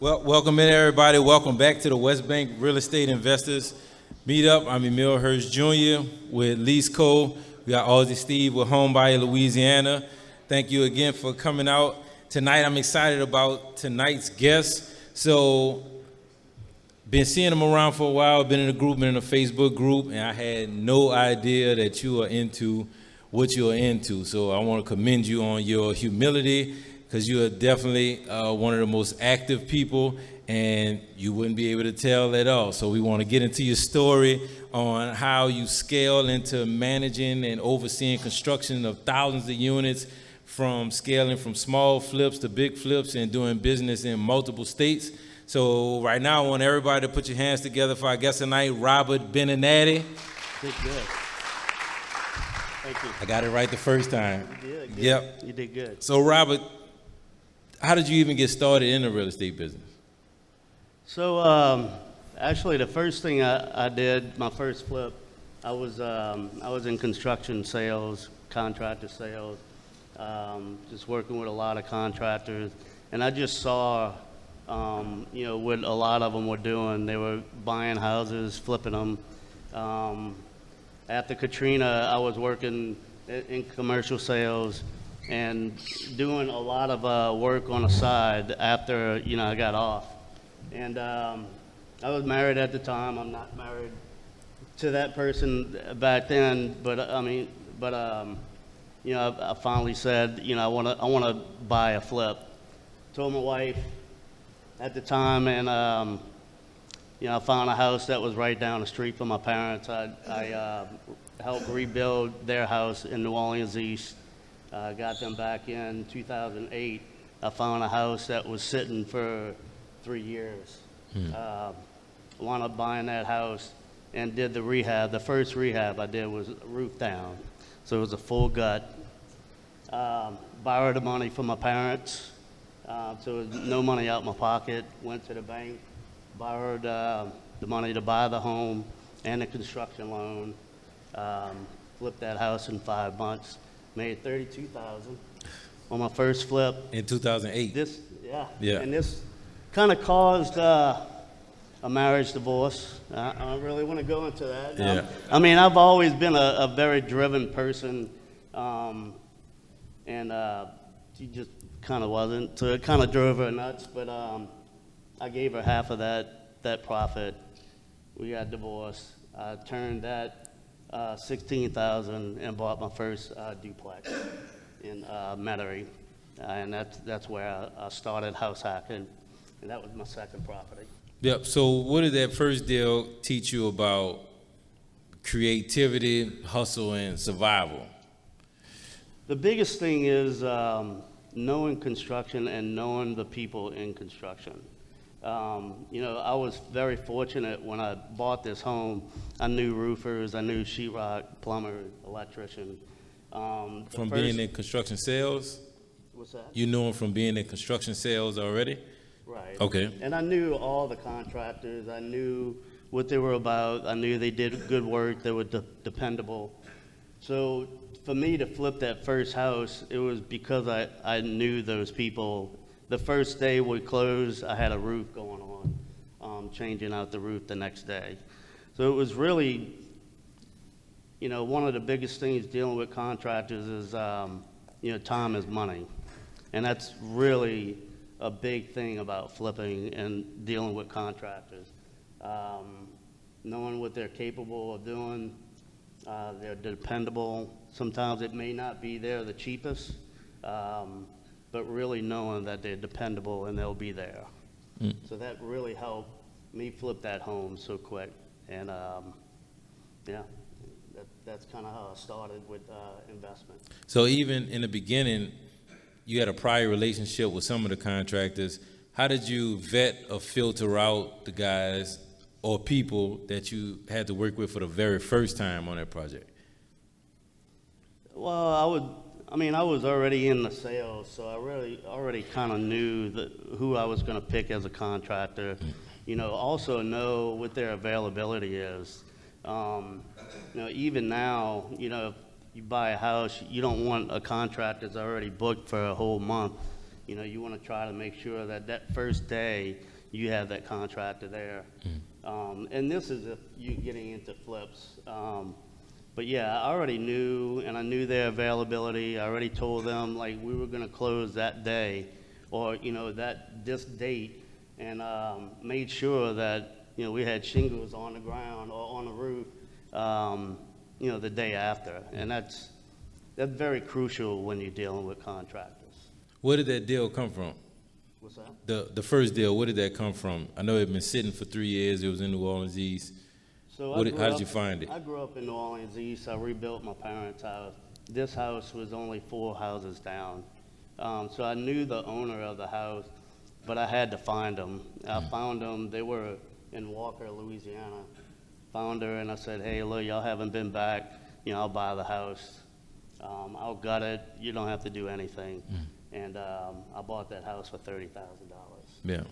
Well, welcome in everybody. Welcome back to the Westbank Real Estate Investors Meetup. I'm Emil Hurst Jr. with Lease Co. We got Aussie Steve with Homebuyer Louisiana. Thank you again for coming out tonight. I'm excited about tonight's guest. So, been seeing him around for a while. Been in a group, been in a Facebook group, and I had no idea that you are into what you are into. So I want to commend you on your humility, because you are definitely one of the most active people, and you wouldn't be able to tell at all. So we want to get into your story on how you scale into managing and overseeing construction of thousands of units, from scaling from small flips to big flips and doing business in multiple states. So right now I want everybody to put your hands together for our guest tonight, Robert Benenate. Did good. Thank you. I got it right the first time. You did good. Yep. You did good. So Robert, how did you even get started in the real estate business? So actually, the first thing I did, my first flip, I was in construction sales, contractor sales, just working with a lot of contractors, and I just saw, what a lot of them were doing. They were buying houses, flipping them. After Katrina, I was working in commercial sales and doing a lot of work on the side after, I got off. And I was married at the time. I'm not married to that person back then, but I finally said, I want to buy a flip. Told my wife at the time, and I found a house that was right down the street from my parents. I helped rebuild their house in New Orleans East. Got them back in 2008. I found a house that was sitting for 3 years. Wound up buying that house and did the rehab. The first rehab I did was roof down, so it was a full gut. Borrowed the money from my parents, so it was no money out of my pocket. Went to the bank, borrowed the money to buy the home and the construction loan. Flipped that house in 5 months. Made $32,000 on my first flip. In 2008. Yeah. And this kind of caused a marriage divorce. I don't really want to go into that. Yeah. I've always been a very driven person, and she just kind of wasn't. So it kind of drove her nuts. But I gave her half of that profit. We got divorced. I turned that $16,000 and bought my first duplex in Metairie, and that's where I started house hacking, and that was my second property. Yep. So what did that first deal teach you about creativity, hustle, and survival? The biggest thing is knowing construction and knowing the people in construction. I was very fortunate when I bought this home. I knew roofers, I knew sheetrock, plumber, electrician. From being in construction sales? What's that? You knew them from being in construction sales already? Right. Okay. And I knew all the contractors. I knew what they were about. I knew they did good work. They were dependable. So for me to flip that first house, it was because I knew those people. The first day we closed, I had a roof going on, changing out the roof the next day. So it was really, one of the biggest things dealing with contractors is, time is money. And that's really a big thing about flipping and dealing with contractors. Knowing what they're capable of doing, they're dependable. Sometimes it may not be they're the cheapest, but really knowing that they're dependable and they'll be there. So that really helped me flip that home so quick. And that's kind of how I started with investment. So even in the beginning, you had a prior relationship with some of the contractors. How did you vet or filter out the guys or people that you had to work with for the very first time on that project? Well, I was already in the sales, so I really already kind of knew who I was going to pick as a contractor. Also know what their availability is. Even now, if you buy a house, you don't want a contractor that's already booked for a whole month. you know, you want to try to make sure that that first day you have that contractor there. And this is if you're getting into flips. But yeah, I already knew, and I knew their availability. I already told them like we were going to close that day, or you know this date, and made sure that you know we had shingles on the ground or on the roof, you know, the day after, and that's very crucial when you're dealing with contractors. Where did that deal come from? What's that? The first deal, where did that come from? I know it had been sitting for 3 years. It was in New Orleans East. So how did you find it? I grew up in New Orleans East. I rebuilt my parents' house. This house was only 4 houses down. So I knew the owner of the house, but I had to find them. I found them. They were in Walker, Louisiana. Found her, and I said, hey, look, y'all haven't been back. You know, I'll buy the house. I'll gut it. You don't have to do anything. And I bought that house for $30,000. Yeah.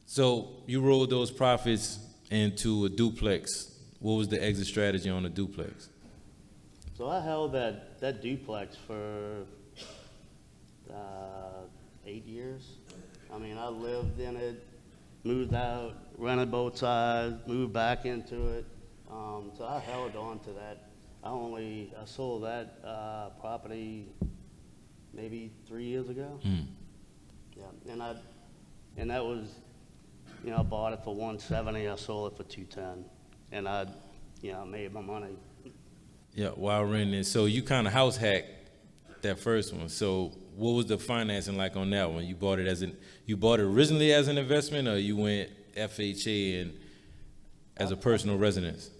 So you rolled those profits into a duplex. What was the exit strategy on a duplex? So I held that duplex for 8 years. I mean, I lived in it, moved out, rented both sides, moved back into it. So I held on to that. I sold that property maybe 3 years ago. Yeah, and that was, you know, I bought it for $170. I sold it for $210, and I made my money. Yeah, while renting. So you kind of house hacked that first one. So what was the financing like on that one? You bought it originally as an investment, or you went FHA and as a personal residence?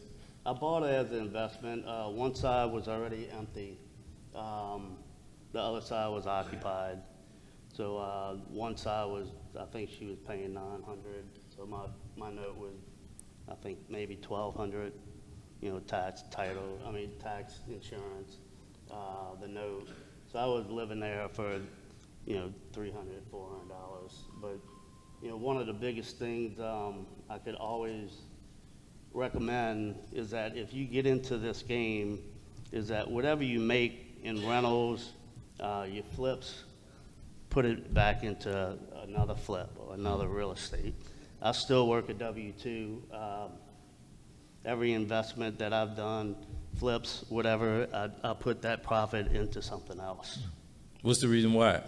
I bought it as an investment. One side was already empty. The other side was occupied. So one side was, I think she was paying $900. So my note was, I think maybe $1,200. You know, tax, insurance, the note. So I was living there for, you know, $300, $400. But you know, one of the biggest things I could always recommend is that if you get into this game, is that whatever you make in rentals, your flips, put it back into another flip or another real estate. I still work at W-2. Every investment that I've done, flips, whatever, I put that profit into something else. What's the reason why?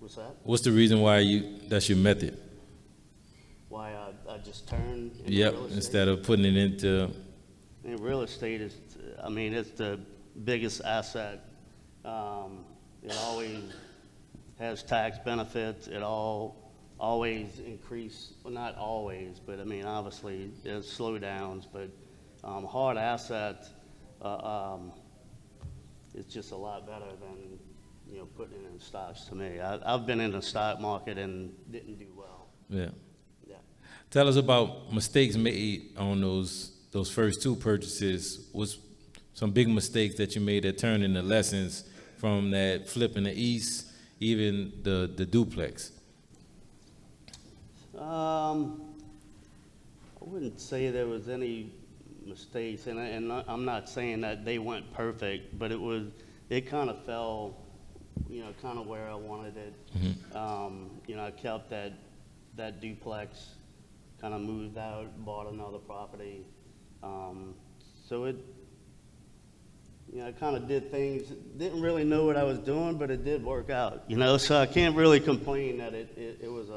What's that? What's the reason why that's your method? Why I just turn into Yep, real estate? instead of putting it into... And real estate is, I mean, it's the biggest asset. It always has tax benefits. It always increase, well, not always, but I mean, obviously there's slowdowns, but hard assets, it's just a lot better than, you know, putting it in stocks to me. I've been in the stock market and didn't do well. Yeah. Yeah. Tell us about mistakes made on those first 2 purchases. What's some big mistakes that you made that turned into lessons from that flip in the East, even the duplex? I wouldn't say there was any mistakes, and I'm not saying that they went perfect, but it kind of fell, you know, kind of where I wanted it. You know, I kept that duplex, kind of moved out, bought another property. So it, you know, I kind of did things, didn't really know what I was doing, but it did work out, you know, so I can't really complain that it was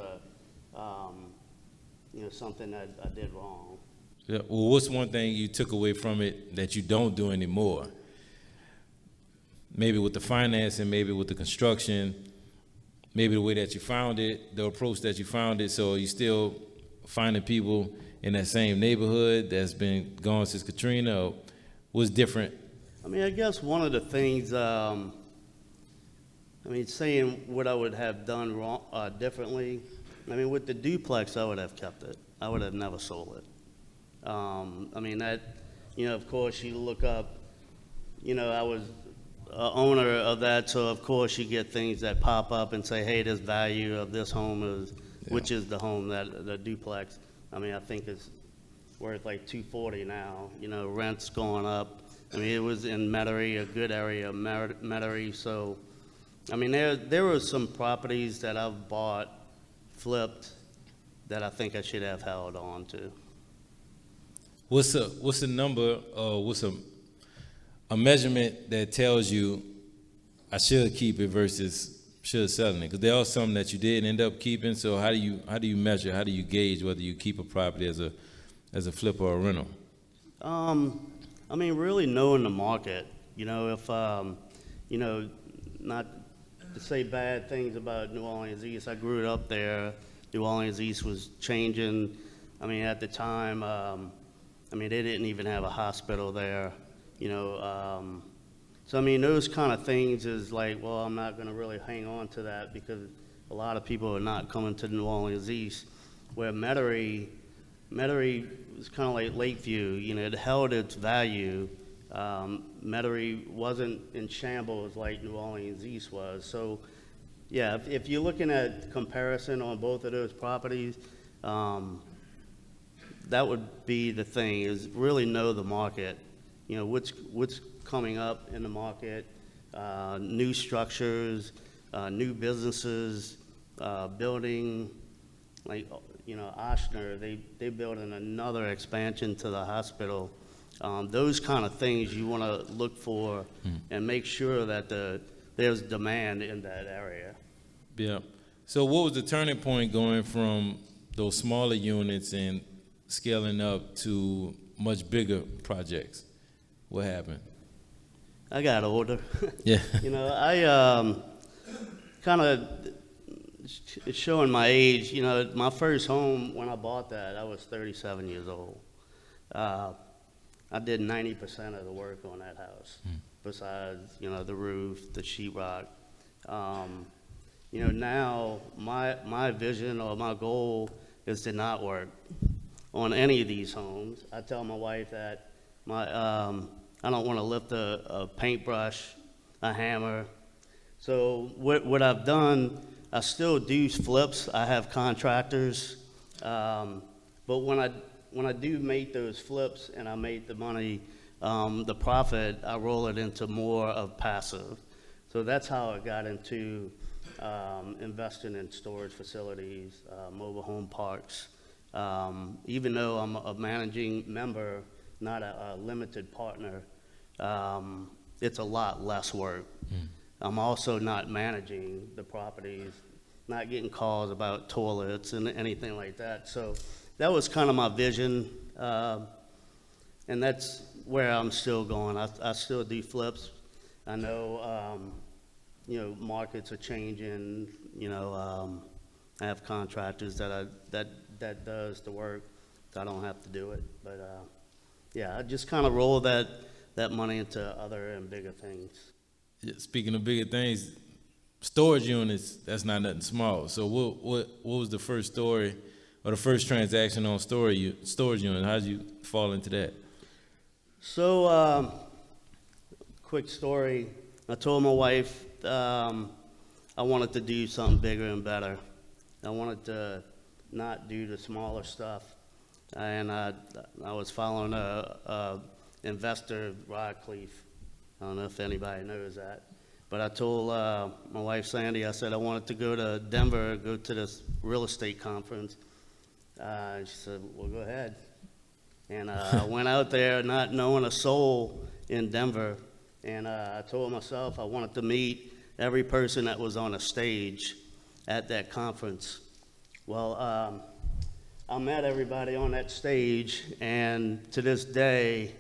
you know, something that I did wrong. Yeah. Well, what's one thing you took away from it that you don't do anymore? Maybe with the financing, maybe with the construction, maybe the way that you found it, the approach that you found it, so you still finding people in that same neighborhood that's been gone since Katrina, or what's different? I mean, I guess one of the things, I mean, saying what I would have done wrong, differently, I mean, with the duplex, I would have kept it. I would have never sold it. I mean, that, you know, of course, you look up, you know, I was owner of that, so of course you get things that pop up and say, hey, this value of this home is, which is the home, the duplex. I mean, I think it's worth like $240 now. You know, rent's going up. I mean, it was in Metairie, a good area, Metairie, so I mean, there were some properties that I've bought, flipped, that I think I should have held on to. What's a number, what's a measurement that tells you I should keep it versus should selling it? Because there are some that you did end up keeping. So how do you measure? How do you gauge whether you keep a property as a flip or a rental? I mean, really knowing the market. You know, if you know, not to say bad things about New Orleans East. I grew up there. New Orleans East was changing. I mean, at the time, I mean, they didn't even have a hospital there. You know, so I mean, those kind of things is like, well, I'm not going to really hang on to that because a lot of people are not coming to New Orleans East. Where Metairie was kind of like Lakeview. You know, it held its value. Metairie wasn't in shambles like New Orleans East was. So, yeah, if you're looking at comparison on both of those properties, that would be the thing, is really know the market. You know, what's coming up in the market, new structures, new businesses, building, like, you know, Oshner, they building another expansion to the hospital. Those kind of things you want to look for and make sure that there's demand in that area. Yeah. So what was the turning point going from those smaller units and scaling up to much bigger projects? What happened? I got older. Yeah. You know, I kind of, it's showing my age. You know, my first home, when I bought that, I was 37 years old. I did 90% of the work on that house, besides, you know, the roof, the sheetrock. You know, now my vision or my goal is to not work on any of these homes. I tell my wife that I don't want to lift a paintbrush, a hammer. So what I've done, I still do flips. I have contractors, but when I do make those flips and I make the money, the profit, I roll it into more of passive. So that's how I got into investing in storage facilities, mobile home parks. Even though I'm a managing member, not a limited partner, it's a lot less work. I'm also not managing the properties, not getting calls about toilets and anything like that. So that was kind of my vision, and that's where I'm still going. I still do flips. I know, you know, markets are changing. You know, I have contractors that does the work. So I don't have to do it. But yeah, I just kind of roll that money into other and bigger things. Yeah, speaking of bigger things, storage units, that's not nothing small. So what was the first story or the first transaction on storage unit? How did you fall into that? So, quick story. I told my wife I wanted to do something bigger and better. I wanted to not do the smaller stuff. And I was following a investor, Rodcliffe. I don't know if anybody knows that. But I told my wife, Sandy, I said I wanted to go to Denver, go to this real estate conference. She said, well, go ahead. And I went out there not knowing a soul in Denver. And I told myself I wanted to meet every person that was on a stage at that conference. Well, I met everybody on that stage, and to this day,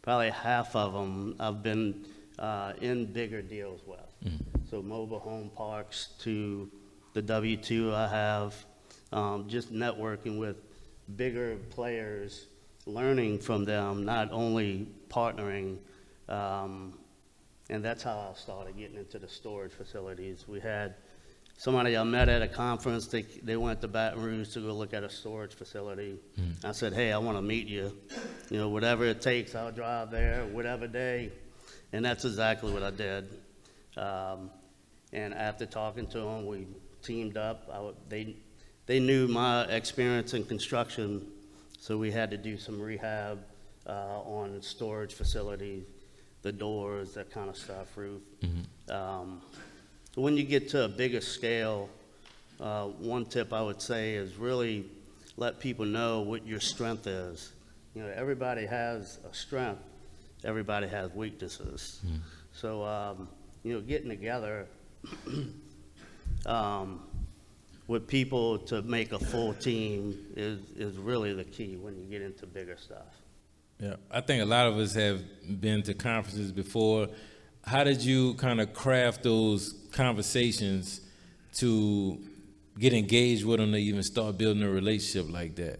probably half of them I've been in bigger deals with. So mobile home parks to the W2 I have, just networking with bigger players, learning from them, not only partnering. And that's how I started getting into the storage facilities. We had somebody I met at a conference, they went to Baton Rouge to go look at a storage facility. I said, hey, I want to meet you. You know, whatever it takes, I'll drive there, whatever day. And that's exactly what I did. And after talking to them, we teamed up. They knew my experience in construction, so we had to do some rehab on storage facilities, the doors, that kind of stuff, roof. when you get to a bigger scale, one tip I would say is really let people know what your strength is. You know, everybody has a strength, everybody has weaknesses. So, you know, getting together with people to make a full team is really the key when you get into bigger stuff. Yeah, I think a lot of us have been to conferences before. How did you kind of craft those conversations to get engaged with them to even start building a relationship like that?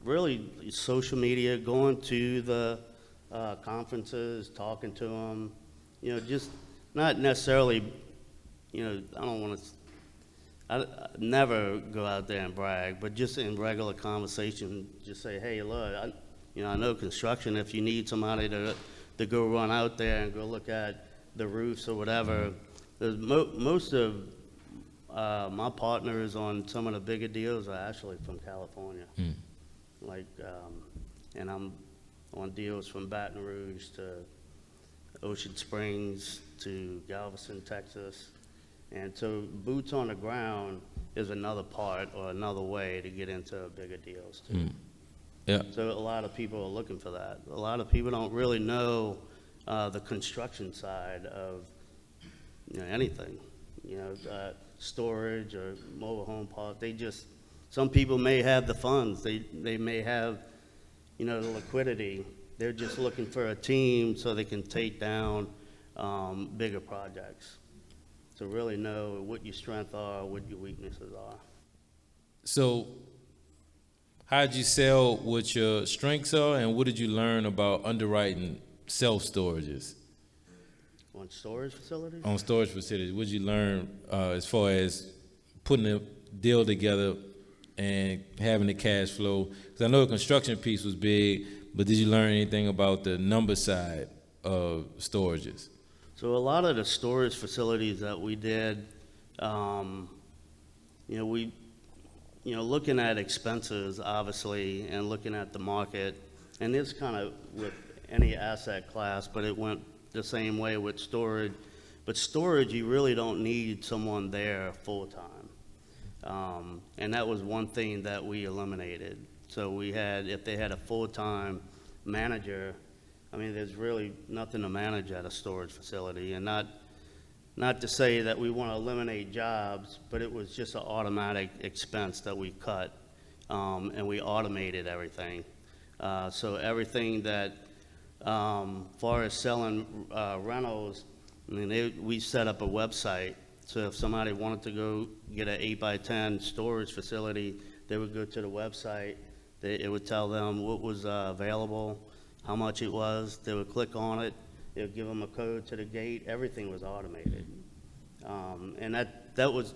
Really, social media, going to the conferences, talking to them, you know, just not necessarily, you know, I don't want to, I never go out there and brag, but just in regular conversation, just say, hey, look, I know construction, if you need somebody to go run out there and go look at the roofs or whatever, there's most of my partners on some of the bigger deals are actually from California. Like, and I'm on deals from Baton Rouge to Ocean Springs to Galveston, Texas. And so boots on the ground is another part or another way to get into bigger deals too. Yeah. So a lot of people are looking for that. A lot of people don't really know the construction side of, you know, anything, you know, storage or mobile home park. They just, some people may have the funds. They may have, you know, the liquidity. They're just looking for a team so they can take down bigger projects. So really know what your strengths are, what your weaknesses are. So how did you sell what your strengths are, and what did you learn about underwriting self-storages? On storage facilities? On storage facilities, what did you learn as far as putting a deal together and having the cash flow? Because I know the construction piece was big, but did you learn anything about the number side of storages? So a lot of the storage facilities that we did, looking at expenses, obviously, and looking at the market, and this kind of with any asset class, but it went the same way with storage. But storage, you really don't need someone there full-time. And that was one thing that we eliminated. So we had, if they had a full-time manager, I mean, there's really nothing to manage at a storage facility. And not to say that we want to eliminate jobs, but it was just an automatic expense that we cut, and we automated everything. So everything that, far as selling rentals, I mean, we set up a website. So if somebody wanted to go get an 8x10 storage facility, they would go to the website. It would tell them what was available, how much it was. They would click on it. It would give them a code to the gate. Everything was automated. And that was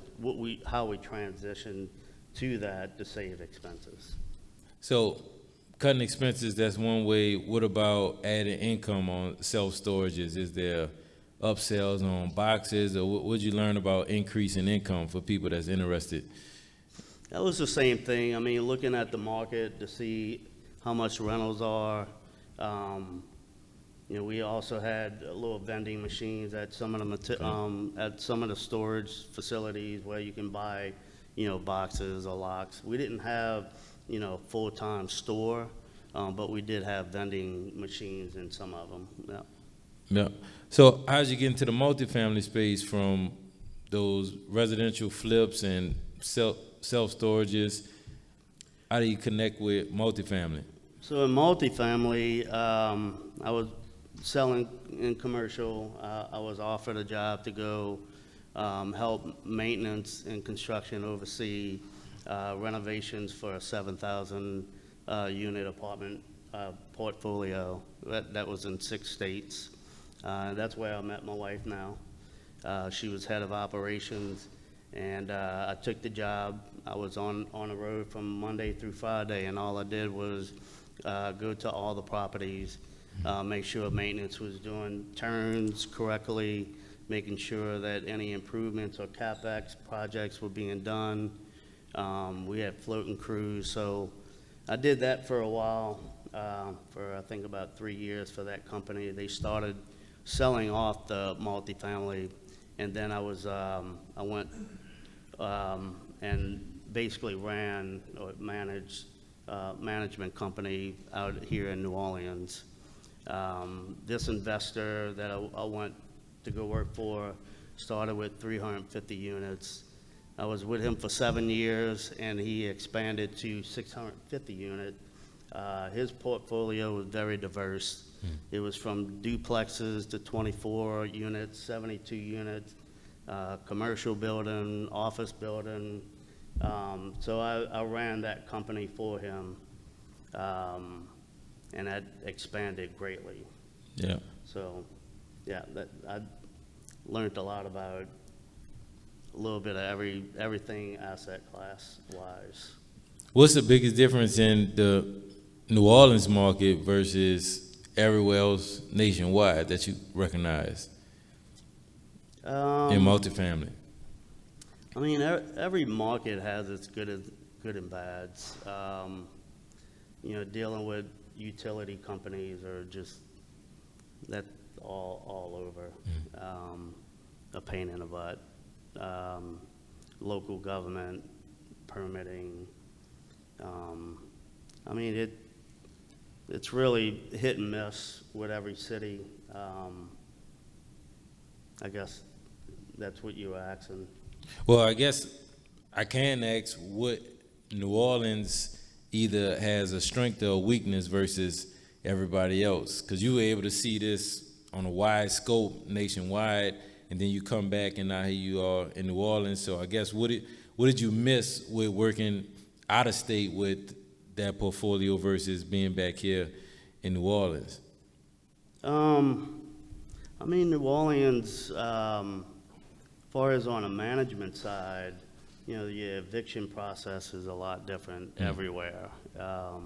how we transitioned to that to save expenses. So cutting expenses, that's one way. What about adding income on self-storages? Is there upsells on boxes, or what did you learn about increasing income for people that's interested? That was the same thing. I mean, looking at the market to see how much rentals are. We also had little vending machines at some of the storage facilities where you can buy, boxes or locks. We didn't have, a full-time store, but we did have vending machines in some of them. Yeah. Yeah. So how did you get into the multifamily space from those residential flips and self-storages? How do you connect with multifamily? So in multifamily, I was selling in commercial. I was offered a job to go help maintenance and construction, oversee renovations for a 7,000 unit apartment portfolio. That was in 6 states. That's where I met my wife now. She was head of operations, and I took the job. I was on the road from Monday through Friday, and all I did was go to all the properties, make sure maintenance was doing turns correctly, making sure that any improvements or CapEx projects were being done. We had floating crews, so I did that for a while, for I think about 3 years for that company. They started selling off the multifamily, and then I went and basically ran or managed management company out here in New Orleans. This investor that I went to go work for started with 350 units. I was with him for 7 years, and he expanded to 650 units. His portfolio was very diverse. It was from duplexes to 24 units, 72 units, commercial building, office building. So I ran that company for him, and that expanded greatly. Yeah. So, yeah, I learned a lot about a little bit of everything asset class wise. What's the biggest difference in the New Orleans market versus everywhere else nationwide that you recognize in multifamily? I mean, every market has its good and bads. Dealing with utility companies are just, that's all over. A pain in the butt. Local government, permitting. I mean, it's really hit and miss with every city. I guess that's what you were asking. Well, I guess I can ask what New Orleans either has a strength or a weakness versus everybody else, because you were able to see this on a wide scope nationwide, and then you come back and now here you are in New Orleans. So I guess what did you miss with working out of state with that portfolio versus being back here in New Orleans? I mean, New Orleans, far as on a management side, the eviction process is a lot different everywhere. I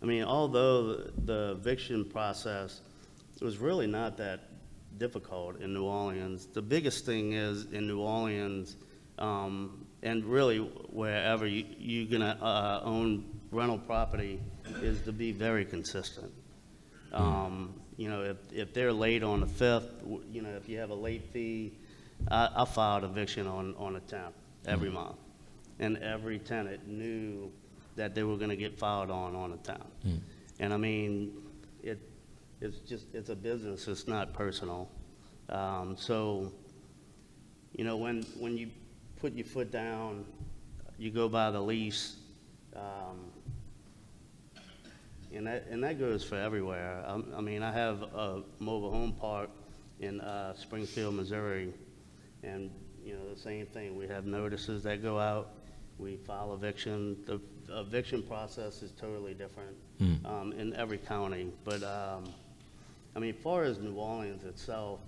mean, although the eviction process was really not that difficult in New Orleans, the biggest thing is in New Orleans, and really wherever you're gonna own rental property, is to be very consistent. If they're late on the 5th, if you have a late fee, I filed eviction on a 10th every month. And every tenant knew that they were gonna get filed on a 10th. And I mean, it's a business, it's not personal. So, when you put your foot down, you go by the lease, and that goes for everywhere. I mean, I have a mobile home park in Springfield, Missouri, and the same thing. We have notices that go out. We file eviction. The eviction process is totally different in every county. But I mean, as far as New Orleans itself,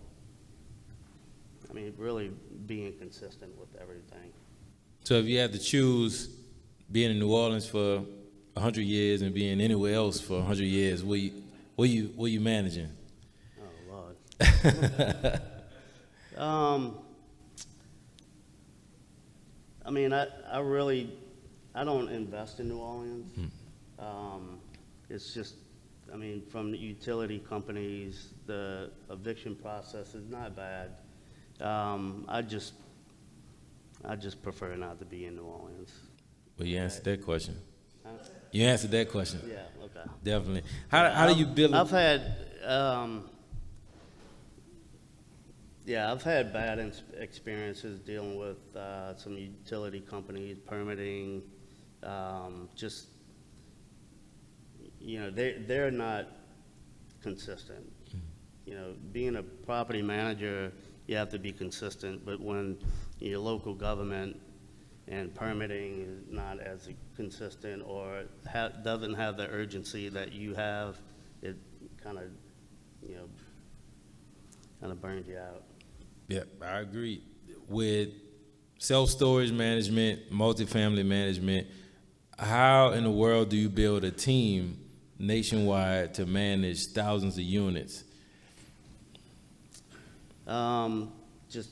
I mean, really being consistent with everything. So if you had to choose being in New Orleans for 100 years and being anywhere else for 100 years, what you managing? Oh, Lord. I mean, I don't invest in New Orleans. It's just, I mean, from the utility companies, the eviction process is not bad. I just prefer not to be in New Orleans. Well, you answered that question. Huh? You answered that question. Yeah, okay. Definitely. How do you build? I've had bad experiences dealing with some utility companies, permitting. They're not consistent. Being a property manager, you have to be consistent, but when your local government and permitting is not as consistent or doesn't have the urgency that you have, it kind of burns you out. Yeah, I agree. With self-storage management, multifamily management, how in the world do you build a team nationwide to manage thousands of units? Just,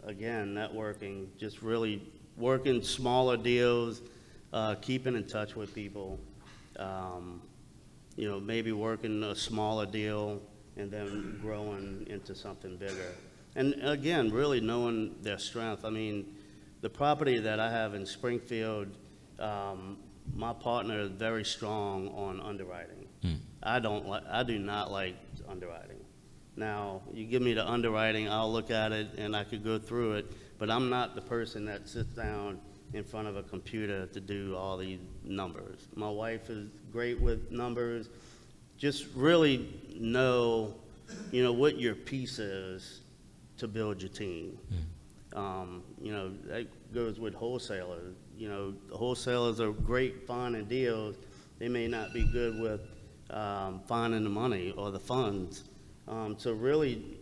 again, networking, just really working smaller deals, keeping in touch with people, maybe working a smaller deal and then growing into something bigger. And again, really knowing their strength. I mean, the property that I have in Springfield, my partner is very strong on underwriting. I do not like underwriting. Now, you give me the underwriting, I'll look at it and I could go through it, but I'm not the person that sits down in front of a computer to do all these numbers. My wife is great with numbers. Just really know, what your piece is to build your team. That goes with wholesalers. The wholesalers are great finding deals. They may not be good with finding the money or the funds. So really,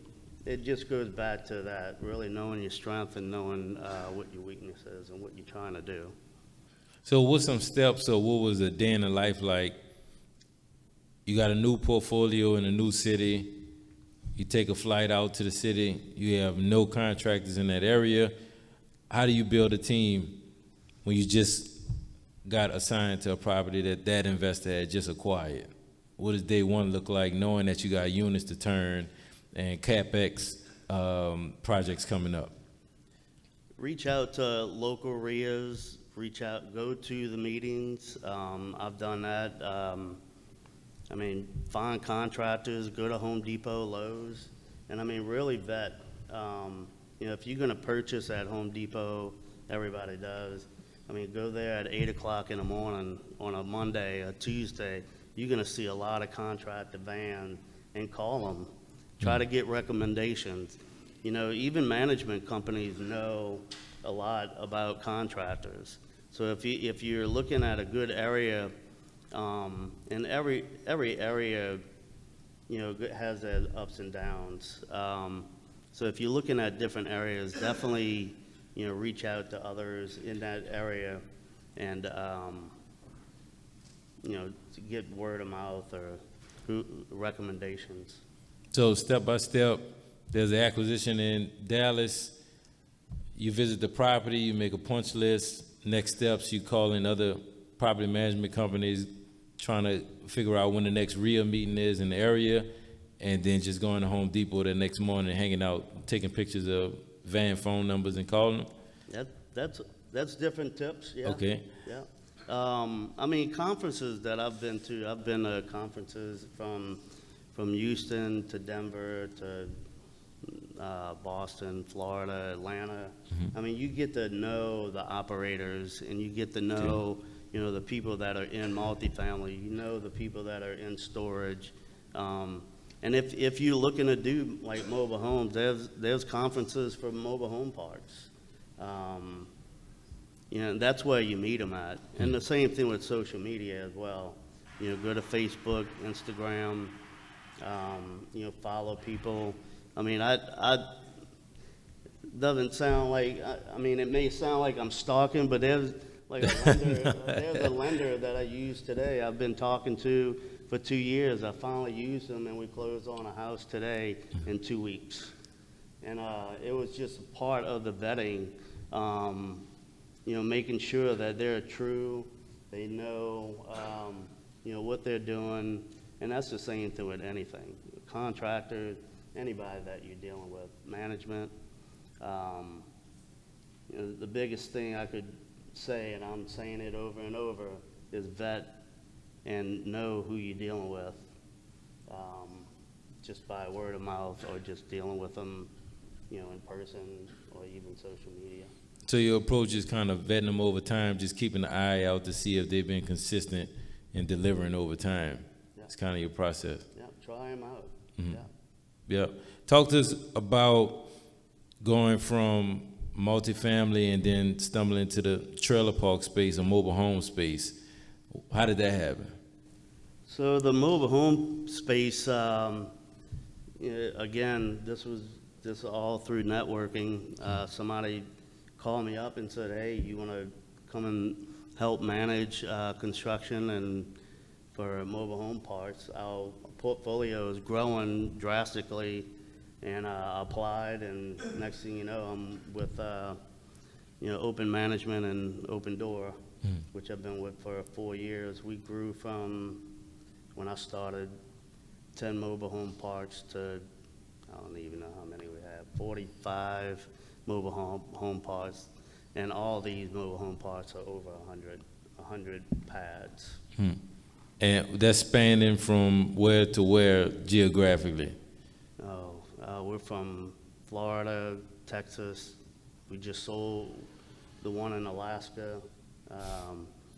it just goes back to that, really knowing your strength and knowing what your weakness is and what you're trying to do. So what's some steps, or what was a day in the life like? You got a new portfolio in a new city. You take a flight out to the city. You have no contractors in that area. How do you build a team when you just got assigned to a property that investor had just acquired? What does day one look like, knowing that you got units to turn and CapEx projects coming up? Reach out to local REIAs, go to the meetings. I've done that. Find contractors, go to Home Depot, Lowe's, and really vet. If you're gonna purchase at Home Depot, everybody does. Go there at 8 o'clock in the morning on a Monday or Tuesday. You're gonna see a lot of contractor vans, and call them. Try to get recommendations. Even management companies know a lot about contractors. So if you're looking at a good area, and every area, has their ups and downs. So if you're looking at different areas, definitely, reach out to others in that area, and to get word of mouth or recommendations. So step by step, there's an acquisition in Dallas. You visit the property, you make a punch list. Next steps, you call in other property management companies, trying to figure out when the next REIA meeting is in the area, and then just going to Home Depot the next morning, hanging out, taking pictures of van phone numbers and calling them. That's different tips. Yeah. Okay. Yeah. Conferences that I've been to conferences from Houston to Denver to Boston, Florida, Atlanta. You get to know the operators, and you get to know, the people that are in multifamily, the people that are in storage. And if you're looking to do like mobile homes, there's conferences for mobile home parks. That's where you meet them at. And the same thing with social media as well. Go to Facebook, Instagram, follow people. Doesn't sound like, it may sound like I'm stalking, but there's like there's a lender that I use today I've been talking to for 2 years. I finally used them, and we closed on a house today in 2 weeks. And it was just part of the vetting, making sure that they're true, they know, what they're doing. And that's the same thing with anything. Contractors, anybody that you're dealing with, management. The biggest thing I could say, and I'm saying it over and over, is vet and know who you're dealing with, just by word of mouth or just dealing with them, in person or even social media. So your approach is kind of vetting them over time, just keeping an eye out to see if they've been consistent in delivering over time. Yeah. It's kind of your process. Yeah, try them out. Yeah. Talk to us about going from multifamily and then stumbling into the trailer park space or mobile home space. How did that happen? So the mobile home space, again, this was all through networking. Somebody called me up and said, hey, you want to come and help manage construction and for mobile home parks? Our portfolio is growing drastically, and I applied, and next thing you know, I'm with Open Management and Open Door, which I've been with for 4 years. We grew from, when I started, 10 mobile home parks to, I don't even know how many we have, 45 mobile home parks. And all these mobile home parks are over 100 pads. And that's spanning from where to where geographically? We're from Florida, Texas. We just sold the one in Alaska,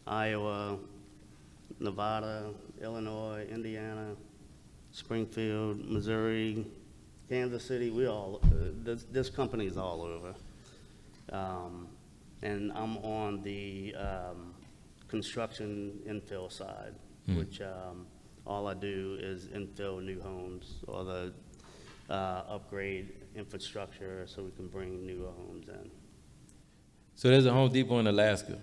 Iowa, Nevada, Illinois, Indiana, Springfield, Missouri, Kansas City. This company's all over. And I'm on the construction infill side, which all I do is infill new homes or the upgrade infrastructure so we can bring new homes in. So there's a Home Depot in Alaska.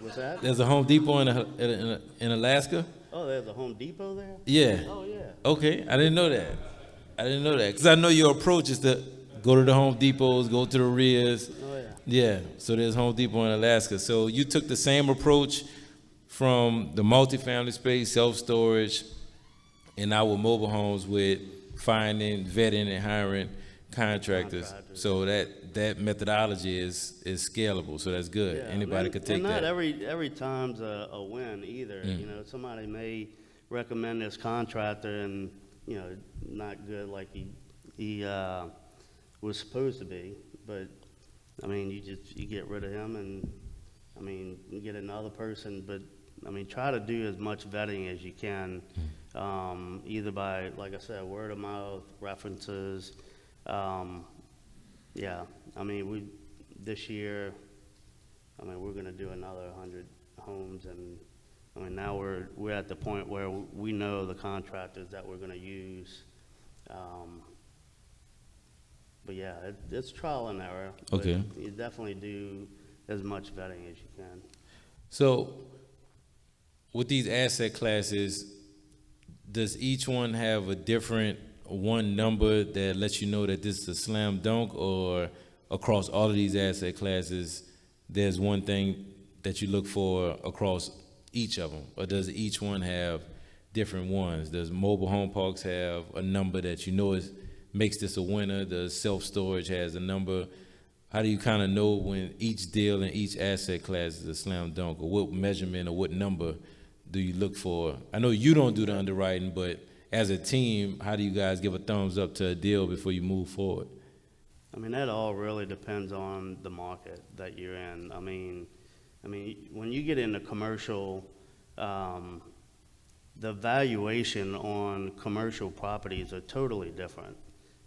What's that? There's a Home Depot in Alaska? Oh, there's a Home Depot there? Yeah. Oh, yeah. Okay, I didn't know that. Because I know your approach is to go to the Home Depots, go to the RIAs. Oh, yeah. Yeah, so there's Home Depot in Alaska. So you took the same approach from the multifamily space, self-storage, and now with mobile homes with finding, vetting, and hiring contractors. So that methodology is scalable, so that's good. Yeah, Anybody could take and that. not every time's a win either. You know, somebody may recommend this contractor and, you know, not good like he was supposed to be. But, I mean, you get rid of him and, I mean, you get another person. But, I mean, try to do as much vetting as you can, either by, like I said, word of mouth, references. Yeah, I mean, this year, I mean, we're gonna do another 100 homes, and I mean, now we're at the point where we know the contractors that we're gonna use. But yeah, it's trial and error. Okay. But you definitely do as much vetting as you can. So with these asset classes, does each one have a different one number that lets you know that this is a slam dunk, or across all of these asset classes, there's one thing that you look for across each of them? Or does each one have different ones? Does mobile home parks have a number that you know makes this a winner? Does self-storage has a number? How do you kind of know when each deal in each asset class is a slam dunk, or what measurement or what number do you look for? I know you don't do the underwriting, but as a team, how do you guys give a thumbs up to a deal before you move forward? I mean, that all really depends on the market that you're in. I mean, when you get into commercial, the valuation on commercial properties are totally different.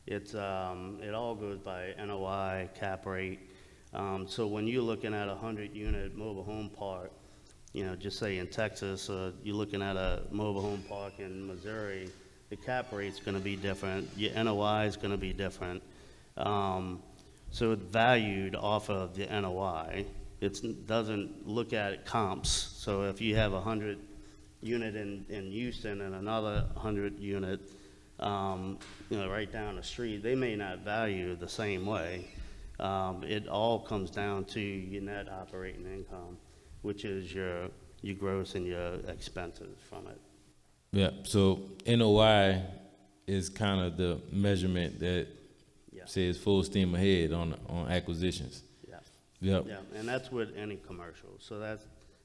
It all goes by NOI, cap rate. So when you're looking at a 100-unit mobile home park, you know, just say in Texas, you're looking at a mobile home park in Missouri, the cap rate's gonna be different, your NOI is gonna be different. So it's valued off of the NOI. It doesn't look at comps. So if you have a 100-unit in Houston and another 100-unit, you know, right down the street, they may not value the same way. It all comes down to your net operating income, which is your gross and your expenses from it. Yeah, so NOI is kind of the measurement that says full steam ahead on acquisitions. Yeah. Yep. Yeah, and that's with any commercial. So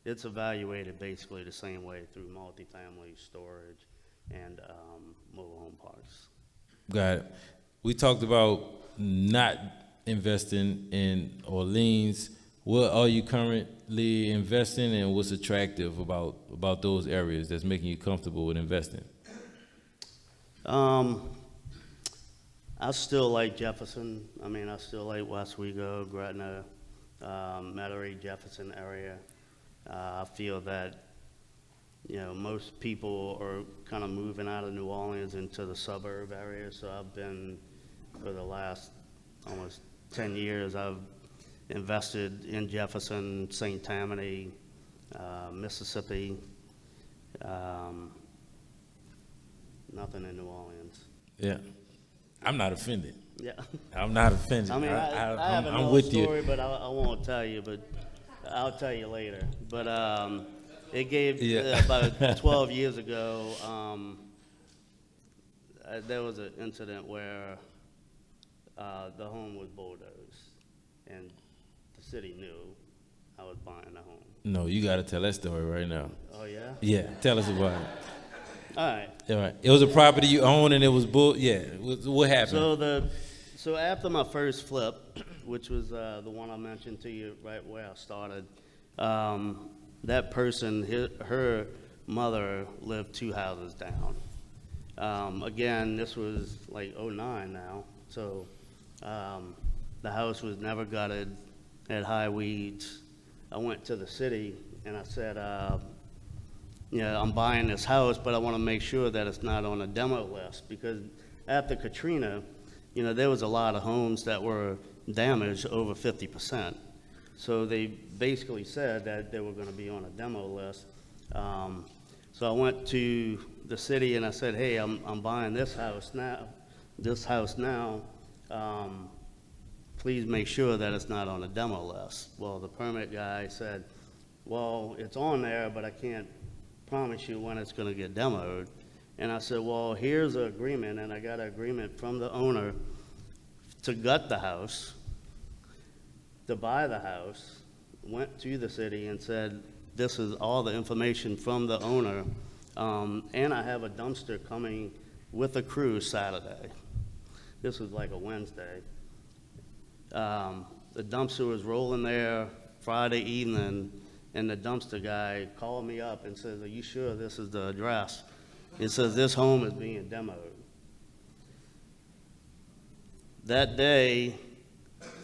it's evaluated basically the same way through multifamily, storage, and mobile home parks. Got it. We talked about not investing in Orleans. What are you currently investing in, and what's attractive about those areas that's making you comfortable with investing? I still like Jefferson. I mean, I still like Westwego, Gretna, Metairie, Jefferson area. I feel that, you know, most people are kind of moving out of New Orleans into the suburb area. So I've been, for the last almost 10 years, I've invested in Jefferson, St. Tammany, Mississippi, nothing in New Orleans. Yeah. I'm not offended. Yeah. I'm not offended. I mean, I have I'm another with story, you. but I won't tell you, but I'll tell you later. But it gave, about 12 years ago, there was an incident where the home was bulldozed, and the city knew I was buying the home. No, you got to tell that story right now. Oh, yeah? Yeah, tell us about it. All right. All right. It was a property you owned, and it was yeah. What happened? So after my first flip, which was the one I mentioned to you right where I started, that person, her mother lived 2 houses down. Again, this was like '09 now, so the house was never gutted, had high weeds. I went to the city and I said, I'm buying this house, but I want to make sure that it's not on a demo list, because after Katrina, there was a lot of homes that were damaged over 50%. So they basically said that they were going to be on a demo list. So I went to the city and I said, hey, I'm buying this house now. Please make sure that it's not on a demo list. Well, the permit guy said, well, it's on there, but I can't promise you when it's going to get demoed. And I said, well, here's an agreement, and I got an agreement from the owner to gut the house, to buy the house, went to the city and said, this is all the information from the owner, and I have a dumpster coming with a crew Saturday. This was like a Wednesday. The dumpster was rolling there Friday evening, and the dumpster guy called me up and says, are you sure this is the address? It says this home is being demoed. That day,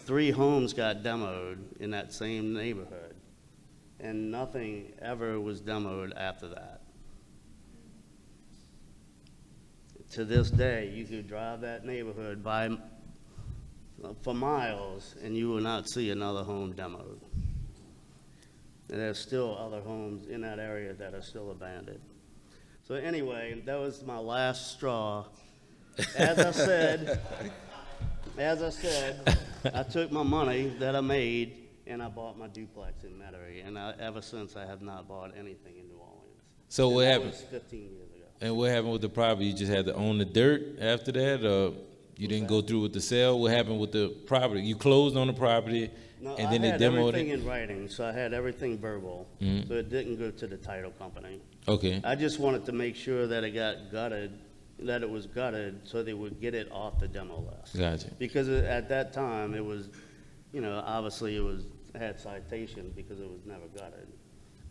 3 homes got demoed in that same neighborhood, and nothing ever was demoed after that. To this day, you could drive that neighborhood for miles, and you will not see another home demoed. And there's still other homes in that area that are still abandoned. So anyway, that was my last straw. As I said, I took my money that I made and I bought my duplex in Metairie. And ever since, I have not bought anything in New Orleans. So what happened? That was 15 years ago. And what happened with the property? You just had to own the dirt after that, or you didn't go through with the sale? What happened with the property? You closed on the property, No, and then they I had demoed everything it? in writing, so I had everything verbal, so it didn't go to the title company. Okay. I just wanted to make sure that it got gutted, that it was gutted, so they would get it off the demo list. Gotcha. Because at that time, it was, obviously it had citation because it was never gutted.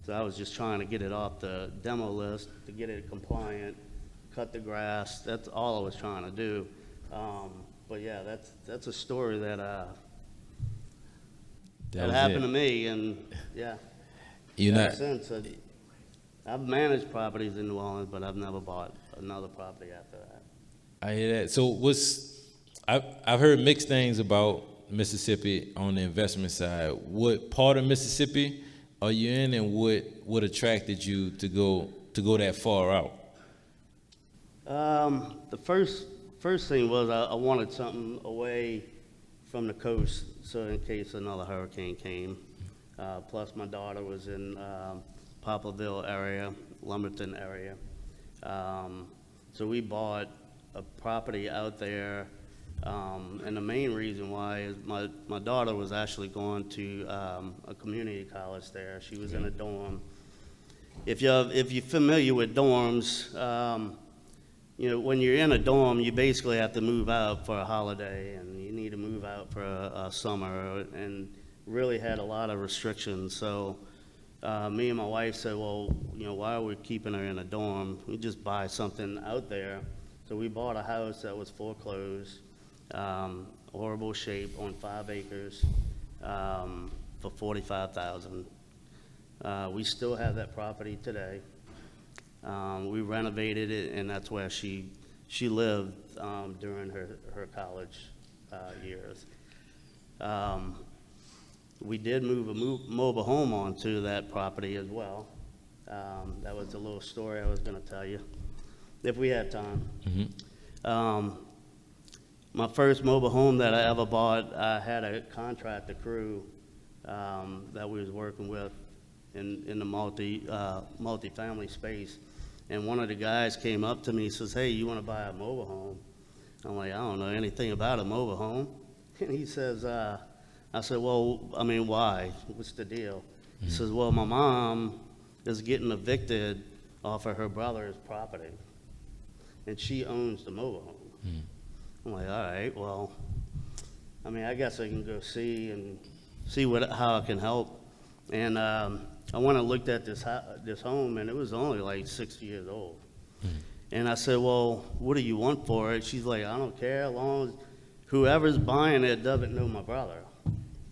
So I was just trying to get it off the demo list, to get it compliant, cut the grass. That's all I was trying to do. But yeah, that's a story that happened to me, and yeah. Ever since, I've managed properties in New Orleans, but I've never bought another property after that. I hear that. So I've heard mixed things about Mississippi on the investment side. What part of Mississippi are you in, and what attracted you to go that far out? The first thing was I wanted something away from the coast, so in case another hurricane came. Plus, my daughter was in Poplarville area, Lumberton area. So we bought a property out there, and the main reason why is my daughter was actually going to a community college there. She was in a dorm. If you're familiar with dorms, when you're in a dorm, you basically have to move out for a holiday, and you need to move out for a summer, and really had a lot of restrictions. So me and my wife said, well, why are we keeping her in a dorm? We just buy something out there. So we bought a house that was foreclosed, horrible shape, on 5 acres, for $45,000. We still have that property today. We renovated it, and that's where she lived during her college years. We did move a mobile home onto that property as well. That was a little story I was going to tell you, if we had time. Mm-hmm. My first mobile home that I ever bought, I had a contractor crew that we was working with in the multifamily space. And one of the guys came up to me and says, hey, you want to buy a mobile home? I'm like, I don't know anything about a mobile home. And he says, I said, well, I mean, why? What's the deal? He says, well, my mom is getting evicted off of her brother's property, and she owns the mobile home. I'm like, all right, well, I mean, I guess I can go see how I can help. And I went and looked at this home, and it was only like 6 years old. And I said, well, what do you want for it? She's like, I don't care, as long as whoever's buying it doesn't know my brother.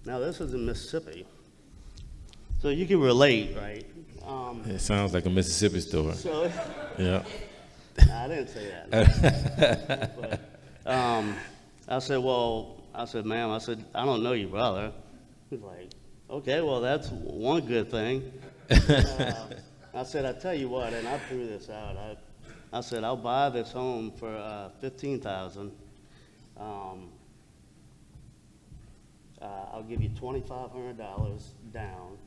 Now, this is in Mississippi, so you can relate, right? It sounds like a Mississippi story. So, Yeah. I didn't say that. But, I said, ma'am, I don't know your brother. He's like, okay, well, that's one good thing. I said, I tell you what, and I threw this out. I said, I'll buy this home for $15,000. I'll give you $2,500 down.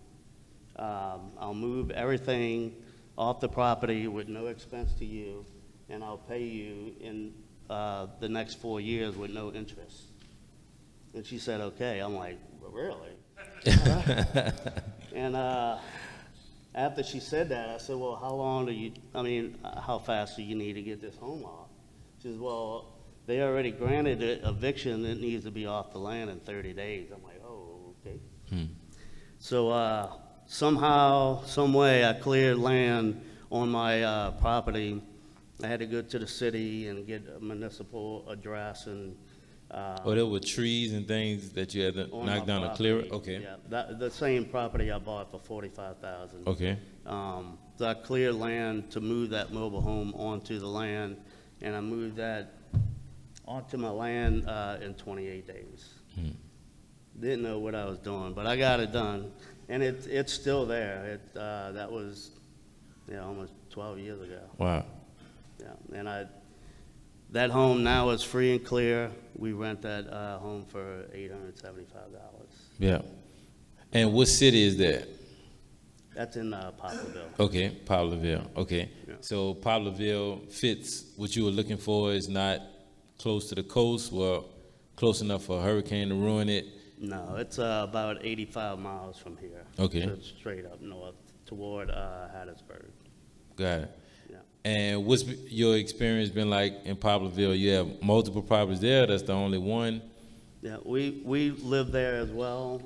I'll move everything off the property with no expense to you, and I'll pay you in the next 4 years with no interest. And she said, okay. I'm like, really? And after she said that, I said, well, how fast do you need to get this home off? She says, well, they already granted it eviction. It needs to be off the land in 30 days. I'm like, oh, okay. So somehow, some way, I cleared land on my property. I had to go to the city and get a municipal address and. There were trees and things that you had to knock down to clear it? Okay. Yeah, the same property I bought for $45,000. Okay. So I cleared land to move that mobile home onto the land, and I moved that onto my land in 28 days. Didn't know what I was doing, but I got it done, and it's still there. That was almost 12 years ago. Wow. Yeah, and that home now is free and clear. We rent that home for $875. Yeah. And what city is that? That's in Poplarville. Okay, Poplarville. Okay. Yeah. So Poplarville fits what you were looking for. Is not close to the coast, well, close enough for a hurricane to ruin it. No, it's about 85 miles from here. Okay. So it's straight up north toward Hattiesburg. Got it. Yeah. And what's your experience been like in Poplarville? You have multiple properties there. That's the only one. Yeah, we live there as well.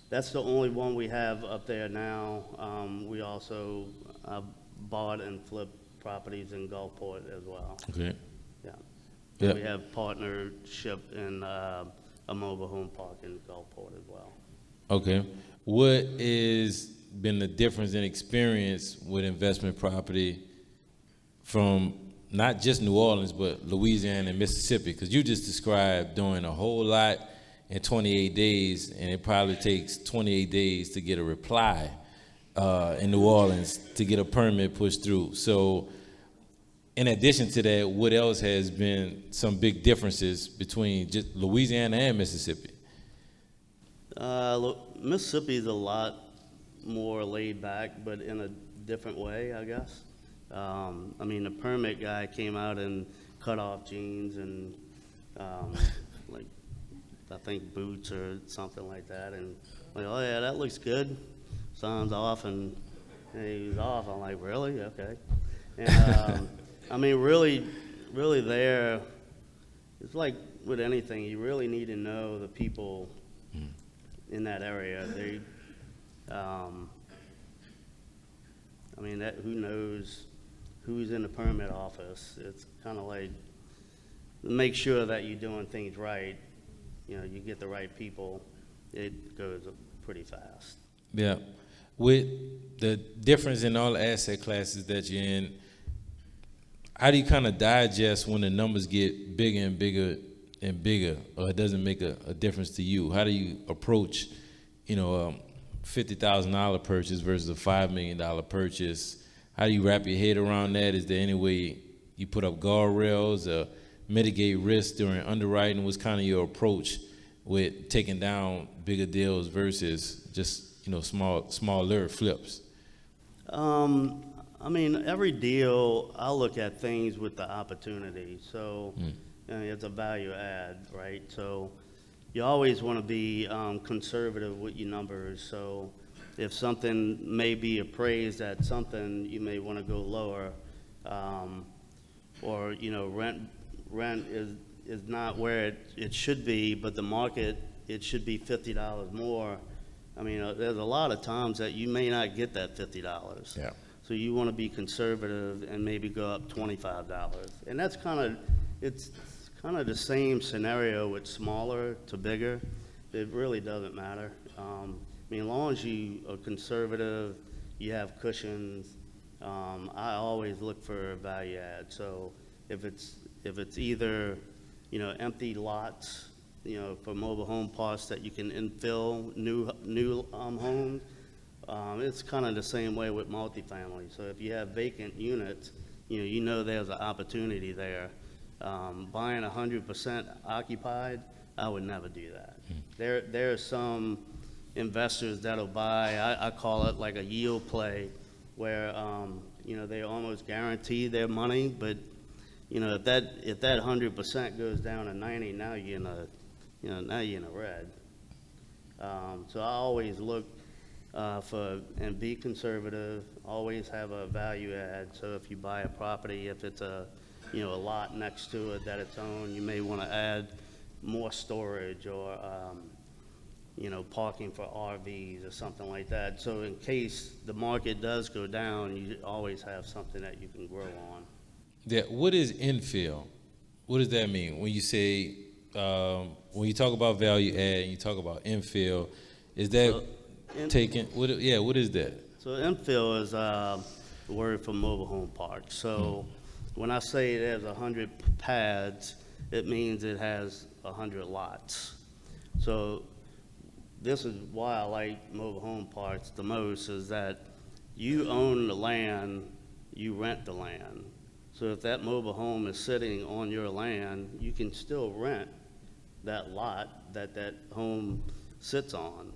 That's the only one we have up there now. We also bought and flipped properties in Gulfport as well. Okay. Yeah. Yeah. We have partnership in a mobile home park in Gulfport as well. Okay. What is been the difference in experience with investment property from not just New Orleans, but Louisiana and Mississippi? Because you just described doing a whole lot in 28 days, and it probably takes 28 days to get a reply in New Orleans to get a permit pushed through. So in addition to that, what else has been some big differences between just Louisiana and Mississippi? Mississippi is a lot more laid back, but in a different way, I guess. The permit guy came out and cut off jeans and like I think boots or something like that, and like, oh yeah, that looks good. Signs off, and he was off. I'm like, really? Okay. And really there, it's like with anything, you really need to know the people in that area. Who knows who's in the permit office? It's kind of like, make sure that you're doing things right. You get the right people, it goes pretty fast. Yeah. With the difference in all the asset classes that you're in, how do you kind of digest when the numbers get bigger and bigger and bigger, or it doesn't make a difference to you? How do you approach, $50,000 purchase versus a $5 million purchase? How do you wrap your head around that? Is there any way you put up guardrails or mitigate risk during underwriting? What's kind of your approach with taking down bigger deals versus just smaller flips? I mean, every deal, I look at things with the opportunity. So it's a value add, right? So you always want to be conservative with your numbers. So if something may be appraised at something, you may want to go lower. Or, you know, rent is not where it should be, but the market, it should be $50 more. I mean, there's a lot of times that you may not get that $50. Yeah. So you want to be conservative and maybe go up $25. And that's it's kind of the same scenario with smaller to bigger. It really doesn't matter. I mean, as long as you are conservative, you have cushions. I always look for value add. So if it's either, you know, empty lots, you know, for mobile home parks that you can infill new homes, it's kind of the same way with multifamily. So if you have vacant units, you know there's an opportunity there. Buying 100% occupied, I would never do that. There are some investors that'll buy, I call it like a yield play, where you know, they almost guarantee their money, but you know, if that 100% goes down to 90, now you're in a red. So I always look and be conservative, always have a value add. So if you buy a property, if it's a lot next to it that it's owned, you may want to add more storage or, parking for RVs or something like that. So in case the market does go down, you always have something that you can grow on. Yeah, what is infill? What does that mean? When you say, when you talk about value add and you talk about infill, is that what is that? So infill is a word for mobile home parks. So when I say there's 100 pads, it means it has 100 lots. So this is why I like mobile home parks the most, is that you own the land, you rent the land. So if that mobile home is sitting on your land, you can still rent that lot that home sits on.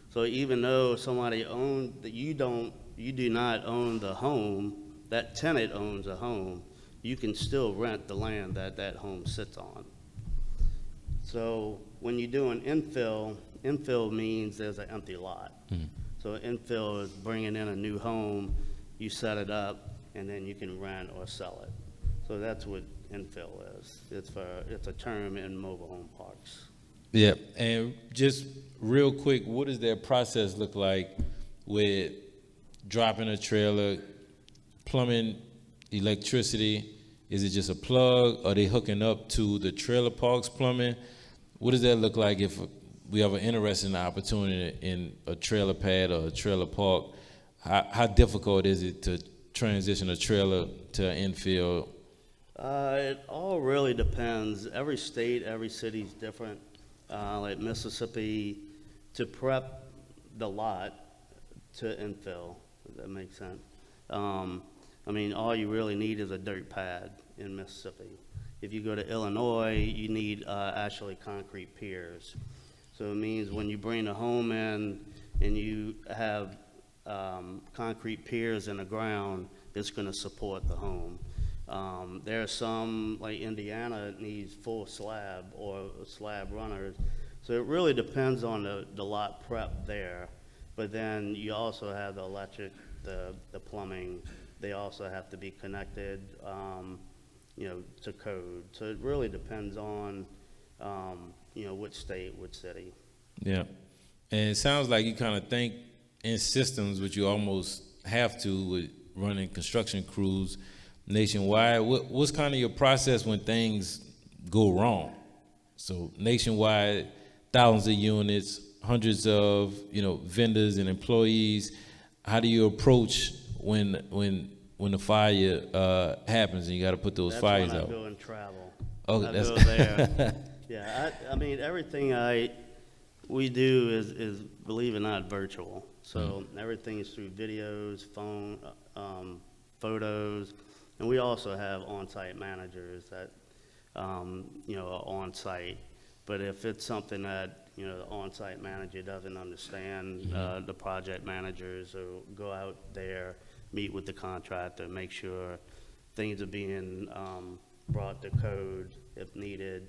So even though somebody owned that, you do not own the home, that tenant owns a home, you can still rent the land that home sits on. So when you're doing infill means there's an empty lot. So infill is bringing in a new home, you set it up, and then you can rent or sell it. So that's what infill is. It's a term in mobile home parks. Yeah, and just real quick, what does their process look like with dropping a trailer, plumbing, electricity? Is it just a plug? Are they hooking up to the trailer park's plumbing? What does that look like if we have an interesting opportunity in a trailer pad or a trailer park? How difficult is it to transition a trailer to infill? It all really depends. Every state, every city's different. Like Mississippi, to prep the lot to infill, if that makes sense. I mean, all you really need is a dirt pad in Mississippi. If you go to Illinois, you need actually concrete piers. So it means when you bring the home in and you have concrete piers in the ground, it's going to support the home. There are some, like Indiana, it needs full slab or slab runners. So it really depends on the lot prep there. But then you also have the electric, the plumbing. They also have to be connected, to code. So it really depends on, which state, which city. Yeah, and it sounds like you kind of think in systems, which you almost have to with running construction crews nationwide. What's kind of your process when things go wrong? So nationwide, thousands of units, hundreds of vendors and employees. How do you approach when the fire happens and you got to put those fires out? That's when I go and travel. Oh, I that's go there. Yeah, I mean, everything we do is, believe it or not, virtual. So everything is through videos, phone, photos, and we also have on-site managers that are on-site. But if it's something that the on-site manager doesn't understand, the project managers will go out there meet with the contractor, make sure things are being brought to code if needed.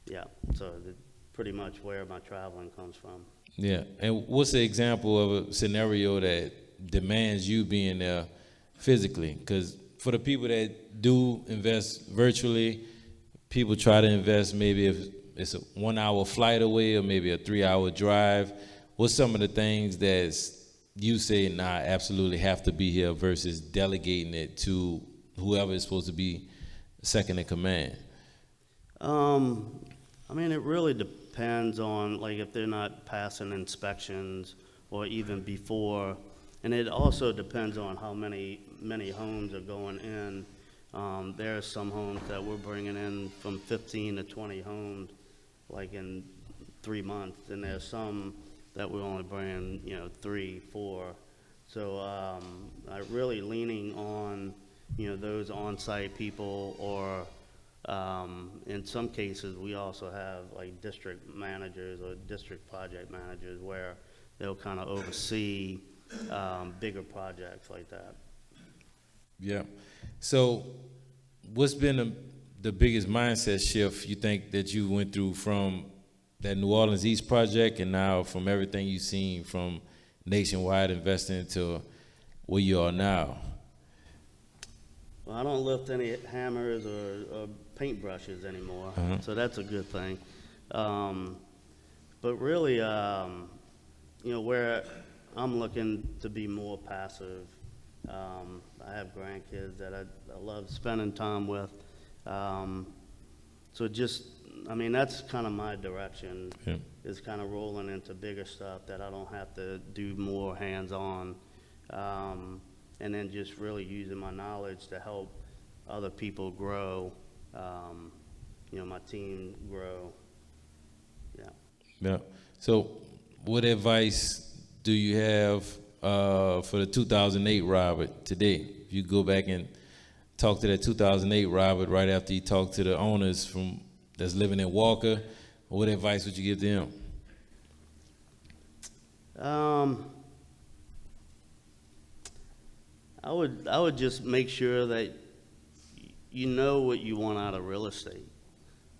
Yeah, so pretty much where my traveling comes from. Yeah, and what's the example of a scenario that demands you being there physically? Because for the people that do invest virtually, people try to invest maybe if it's a 1 hour flight away or maybe a 3 hour drive. What's some of the things that you say, nah, I absolutely have to be here versus delegating it to whoever is supposed to be second in command? I mean, it really depends on, like, if they're not passing inspections or even before. And it also depends on how many homes are going in. There are some homes that we're bringing in from 15 to 20 homes, like in 3 months. And there's some that we're only bringing, 3, 4. So I'm really leaning on, those on-site people, or in some cases, we also have like district managers or district project managers where they'll kind of oversee bigger projects like that. Yeah. So what's been the biggest mindset shift you think that you went through from that New Orleans East project and now from everything you've seen from nationwide investing to where you are now? Well, I don't lift any hammers or paintbrushes anymore, so that's a good thing. But really, where I'm looking to be more passive, I have grandkids that I love spending time with. So that's kind of my direction, is kind of rolling into bigger stuff that I don't have to do more hands-on. And then just really using my knowledge to help other people grow, my team grow. Yeah. So what advice do you have for the 2008 Robert today? If you go back and talk to that 2008 Robert right after you talk to the owners that's living in Walker, what advice would you give them? I would just make sure that you know what you want out of real estate.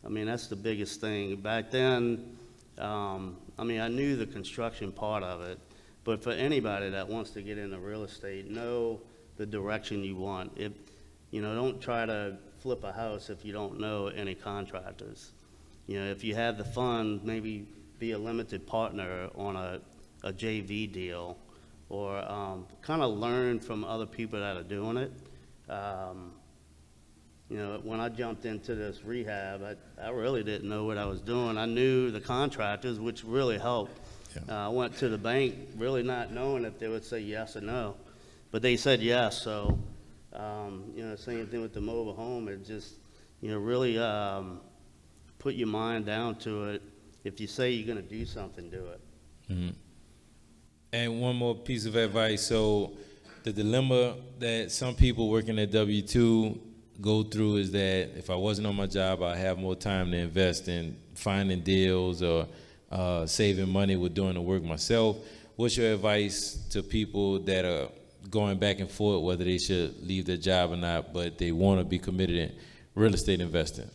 I mean, that's the biggest thing. Back then, I knew the construction part of it, but for anybody that wants to get into real estate, know the direction you want. Don't try to flip a house if you don't know any contractors. If you have the fund, maybe be a limited partner on a JV deal, or kind of learn from other people that are doing it. When I jumped into this rehab, I really didn't know what I was doing. I knew the contractors, which really helped. Yeah. I went to the bank really not knowing if they would say yes or no, but they said yes. So, same thing with the mobile home. It just, really put your mind down to it. If you say you're going to do something, do it. Mm-hmm. And one more piece of advice. So the dilemma that some people working at W-2 go through is that if I wasn't on my job, I'd have more time to invest in finding deals or saving money with doing the work myself. What's your advice to people that are going back and forth whether they should leave their job or not, but they want to be committed in real estate investing?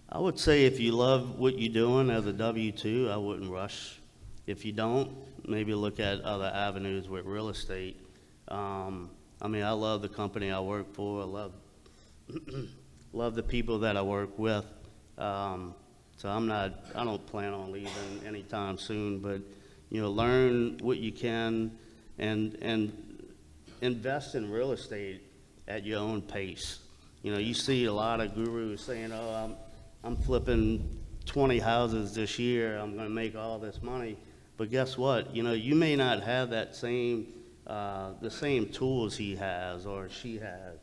I would say if you love what you're doing as a W-2, I wouldn't rush. If you don't, maybe look at other avenues with real estate. I love the company I work for. I love the people that I work with. So I don't plan on leaving anytime soon, but, learn what you can and invest in real estate at your own pace. You see a lot of gurus saying, oh, I'm flipping 20 houses this year, I'm gonna make all this money. But guess what? You may not have that the same tools he has or she has.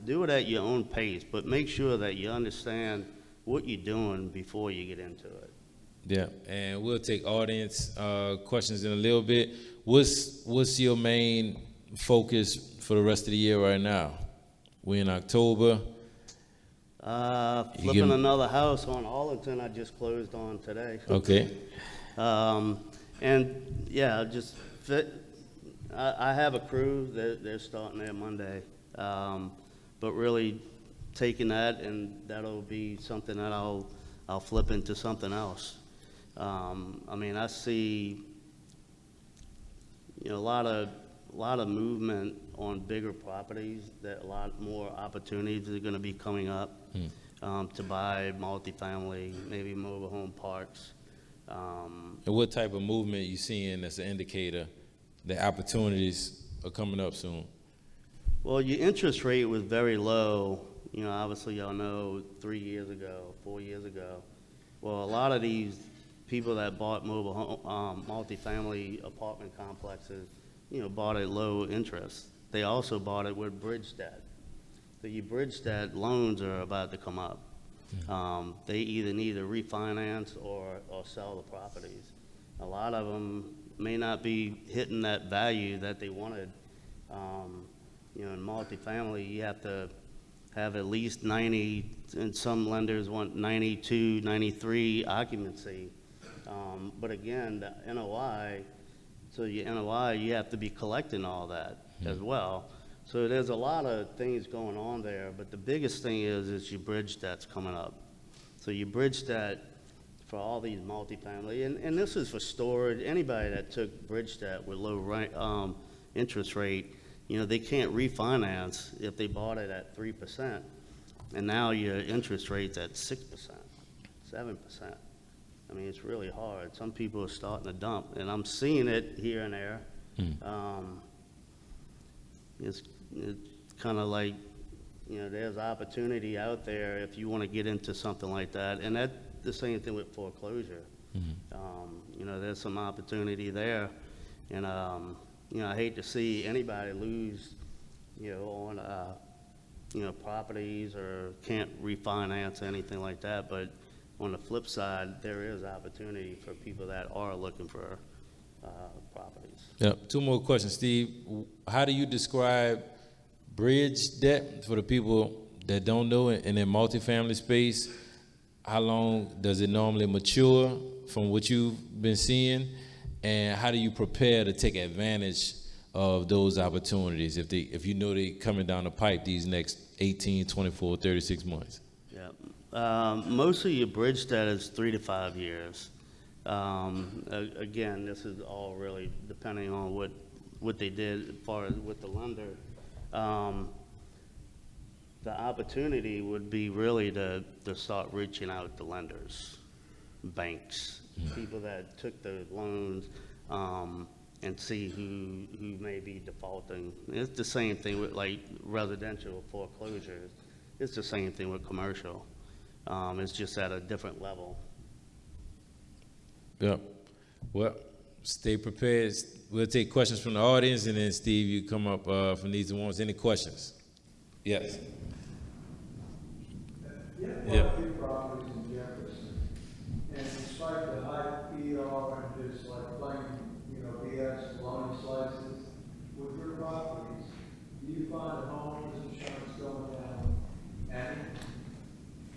Do it at your own pace, but make sure that you understand what you're doing before you get into it. Yeah, and we'll take audience questions in a little bit. What's your main focus for the rest of the year right now? We're in October. Flipping another house on Arlington I just closed on today. Okay. And yeah, just I have a crew that they're starting there Monday, but really taking that, and that'll be something that I'll flip into something else. I mean, I see, a lot of movement on bigger properties, that a lot more opportunities are going to be coming up to buy multifamily, maybe mobile home parks. And what type of movement you seeing as an indicator that opportunities are coming up soon? Well, your interest rate was very low, obviously y'all know 3 years ago, 4 years ago. Well, a lot of these people that bought mobile home, multifamily apartment complexes, bought at low interest. They also bought it with bridge debt. So your bridge debt loans are about to come up. They either need to refinance or sell the properties. A lot of them may not be hitting that value that they wanted. In multifamily, you have to have at least 90, and some lenders want 92, 93 occupancy. But again, the NOI, so your NOI, you have to be collecting all that as well. So there's a lot of things going on there, but the biggest thing is your bridge debt's coming up. So your bridge debt for all these multifamily, and this is for storage, anybody that took bridge debt with low interest rate, they can't refinance if they bought it at 3%, and now your interest rate's at 6%, 7%. I mean, it's really hard. Some people are starting to dump, and I'm seeing it here and there. It's kind of like, there's opportunity out there if you want to get into something like that, and that's the same thing with foreclosure. There's some opportunity there, and I hate to see anybody lose, on properties or can't refinance anything like that. But on the flip side, there is opportunity for people that are looking for properties. Yep. 2 more questions, Steve. How do you describe bridge debt for the people that don't know it in a multifamily space? How long does it normally mature from what you've been seeing? And how do you prepare to take advantage of those opportunities if you know they're coming down the pipe these next 18, 24, 36 months? Yeah. Most of your bridge debt is 3 to 5 years. Again, this is all really depending on what they did as far as with the lender. The opportunity would be really to start reaching out to lenders, banks, people that took the loans, and see who may be defaulting. It's the same thing with like residential foreclosures. It's the same thing with commercial. It's just at a different level. Yep. Well, stay prepared. We'll take questions from the audience, and then Steve, you come up from these ones. Any questions? Yes. Yeah. Few properties in Jefferson, and despite the high PR and just like playing, BS loan slices with your properties, do you find the homeowners insurance going down? And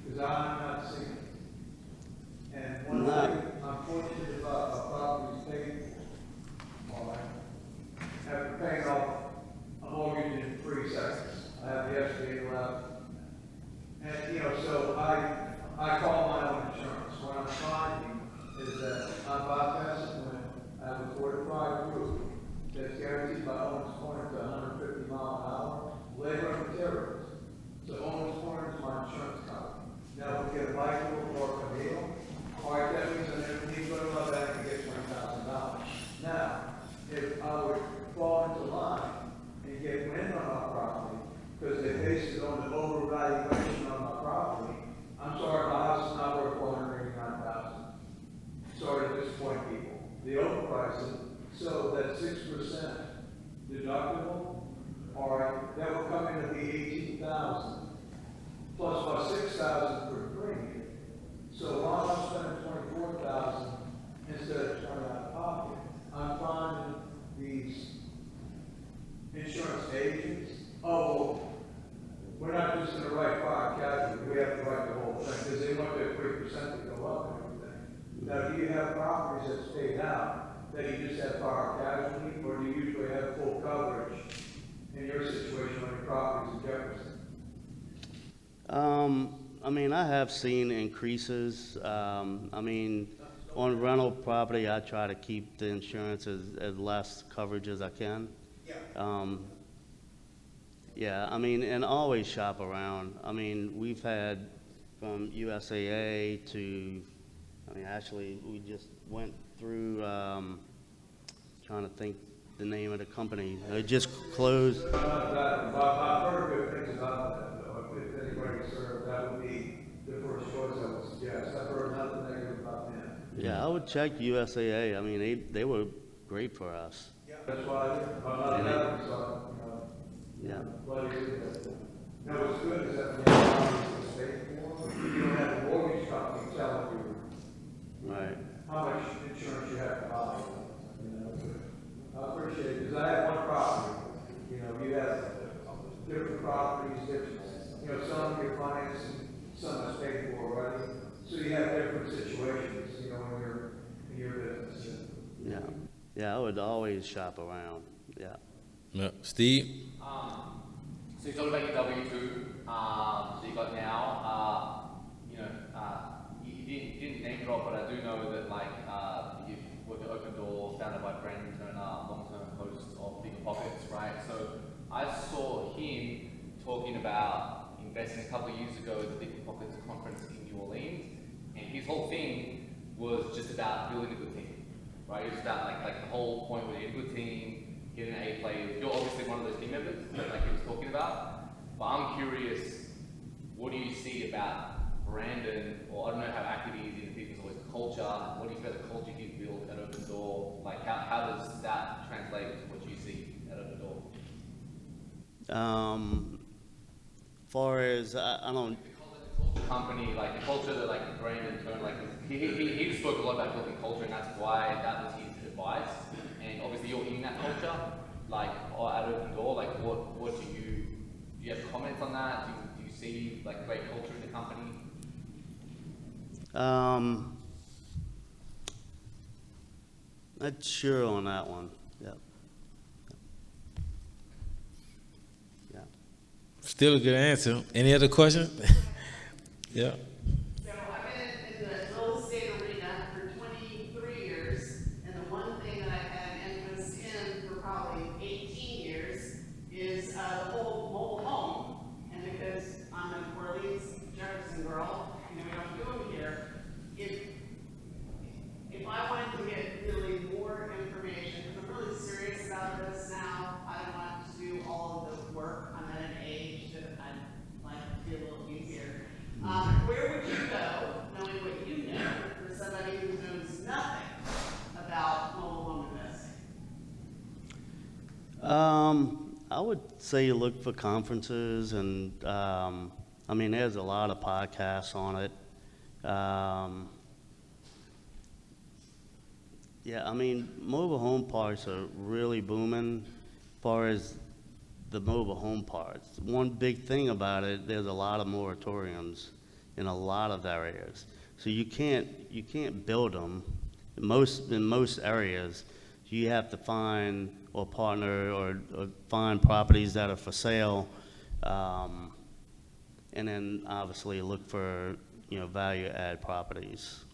because I'm not seeing it. And one thing I'm fortunate about a property's paid for, all right, after paying off a mortgage in 3 seconds. I have the SBA left. And, so I call my own insurance. What I'm finding is that I'm bypassing when I have a fortified roof that's guaranteed by Owens Corner to 150 miles an hour, labor and materials. So Owens Corner is my insurance company. Now, if we get a Michael or a Emil, all right, that means I never need to go to my bank and get $20,000. Now, if I would fall into line and get wind on my property, because they base it on the overvaluation on my property, I'm sorry, my house is not worth $489,000. Sorry to disappoint people. They overprice it, so that 6% deductible, all right, that would come in to be $18,000 plus my $6,000 for premium. So while I'm spending $24,000 instead of $20 out of pocket, I'm finding these insurance agents, we're not just going to write fire casualty, we have to write the whole thing, because they want their 3% to go up and everything. Now, do you have properties that's paid out that you just have fire casualty, or do you usually have full coverage in your situation on your properties in Jefferson? I mean, I have seen increases. I mean, on rental property, I try to keep the insurance as less coverage as I can. Yeah, I mean, and always shop around. I mean, we've had from USAA to, I mean, actually, we just went through, trying to think the name of the company. It just closed. I've heard good things about that, though. If anybody served, that would be the first choice I would suggest. I've heard nothing negative about them. Yeah, I would check USAA. I mean, they were great for us. That's why I'm not an advocate, so, Yeah. glad you did that. Now, what's good is that when you have a state for, you don't have a mortgage company telling you Right. how much insurance you have to buy. You know, I appreciate it, because I have one property, you know, you have different properties, different, you know, some you're financing, some is paid for already, so you have different situations, you know, in your business. Yeah. Yeah, I would always shop around. Yeah. Yeah. Steve? So you talked about your W-2 that you got now. You didn't name drop, but I do know that you work at Open Door, founded by Brandon Turner, long-term host of Bigger Pockets, right? So I saw him talking about investing a couple of years ago at the Bigger Pockets conference in New Orleans, and his whole thing was just about building a good team, right? It was about like the whole point with a good team, getting A players. You're obviously one of those team members, like he was talking about. But I'm curious, what do you see about Brandon, or I don't know how active he is in the business, or his culture? What do you feel the culture he's built at Open Door? Like, how does that translate to what you see at Open Door? Far as I don't. The company, like the culture that like Brandon turned, like he spoke a lot about building culture, and that's why that was his advice. And obviously you're in that culture, like at Open Door. Like what do you have comments on that? Do you see like great culture in the company? Not sure on that one. Yeah. Yeah. Still a good answer. Any other questions? Yeah. So I've been in the real estate arena for 23 years, and the one thing that I've had interest in for probably 18 years is the whole mobile home. And because I'm an Orleans, Jefferson girl, you know, we don't do them here. If I wanted to get really more information, because I'm really serious about this now, I don't want to do all of the work. I'm at an age that I'd like to be a little easier. Where would you go, knowing what you know, for somebody who knows nothing about mobile home investing? I would say you look for conferences, and I mean, there's a lot of podcasts on it. Yeah, I mean, mobile home parks are really booming as far as the mobile home parks. One big thing about it, there's a lot of moratoriums in a lot of areas. So you can't build them. In most areas, you have to find or partner or find properties that are for sale, and then obviously look for, you know, value add properties.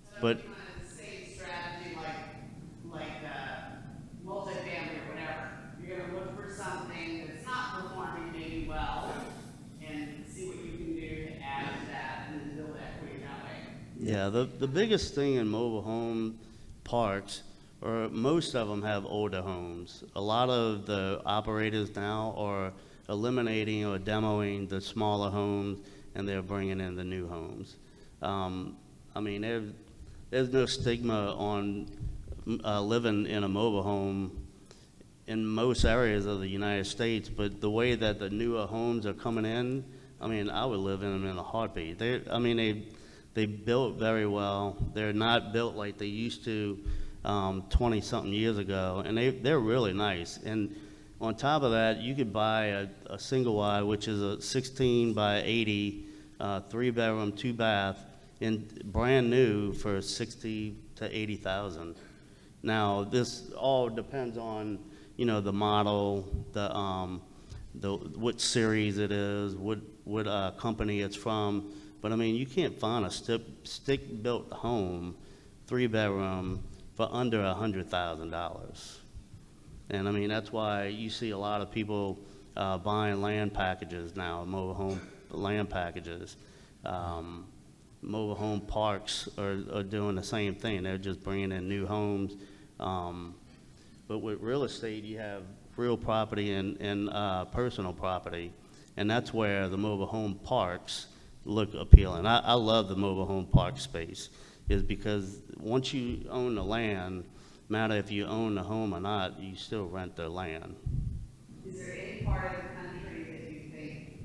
So But if you wanted the same strategy like multifamily or whatever, you're gonna look for something that's not performing maybe well and see what you can do to add to that and then build equity that way. yeah, the biggest thing in mobile home parks, or most of them have older homes. A lot of the operators now are eliminating or demoing the smaller homes, and they're bringing in the new homes. I mean, there's no stigma on living in a mobile home in most areas of the United States, but the way that the newer homes are coming in, I mean, I would live in them in a heartbeat. They built very well. They're not built like they used to 20-something years ago, and they're really nice. And on top of that, you could buy a single wide, which is a 16 by 80, 3-bedroom, 2-bath, and brand new for $60,000 to $80,000. Now, this all depends on, you know, the model, what series it is, what company it's from. But I mean, you can't find a stick-built home, 3-bedroom, for under $100,000. And I mean, that's why you see a lot of people buying land packages now, mobile home land packages. Mobile home parks are doing the same thing. They're just bringing in new homes. But with real estate, you have real property and personal property. And that's where the mobile home parks look appealing. I love the mobile home park space, is because once you own the land, no matter if you own the home or not, you still rent the land. Is there any part of the country that you think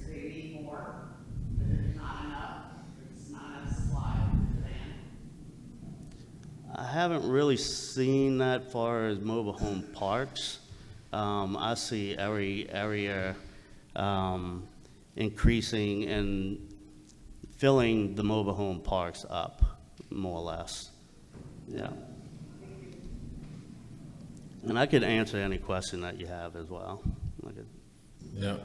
they need more, that there's not enough, there's not enough supply of land? I haven't really seen that far as mobile home parks. I see every area increasing and filling the mobile home parks up, more or less. Yeah. And I could answer any question that you have as well. Yeah.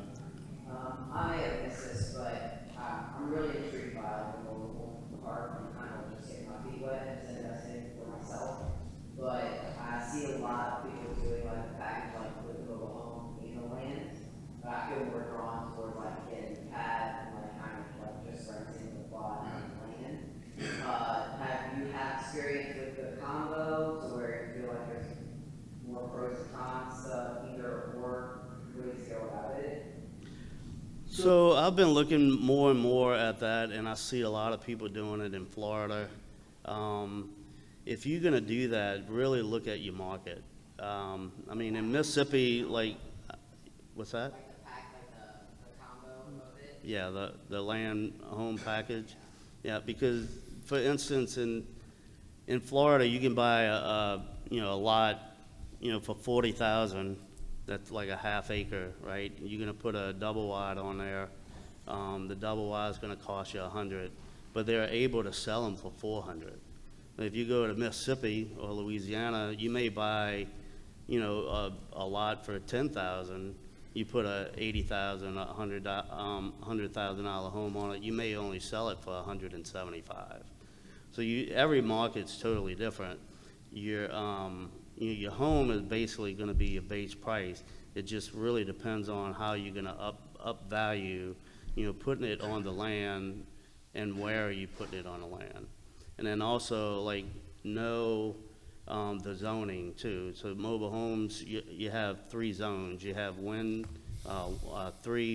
I may have missed this, but I'm really intrigued by the mobile home park and kind of just getting my feet wet and investing for myself. But I see a lot of people doing like a package like with the mobile home in the land. But I feel more drawn toward like getting a pad and like kind of like just renting the plot and land. Have you had experience with the combo to where you feel like there's more pros and cons to either or ways to go about it? So I've been looking more and more at that, and I see a lot of people doing it in Florida. If you're gonna do that, really look at your market. I mean, in Mississippi, like, what's that? Like the pack, like the combo of it? Yeah, the land home package. Yeah, because for instance, in Florida, you can buy a lot, for 40,000. That's like a half acre, right? You're gonna put a double wide on there. The double wide is gonna cost you 100, but they're able to sell them for 400. If you go to Mississippi or Louisiana, you may buy, a lot for 10,000. You put a 80,000, $100,000 home on it. You may only sell it for 175. So every market's totally different. Your home is basically going to be your base price. It just really depends on how you're going to up value, putting it on the land and where are you putting it on the land. And then also know the zoning too. So mobile homes, you have 3 zones. You have 3,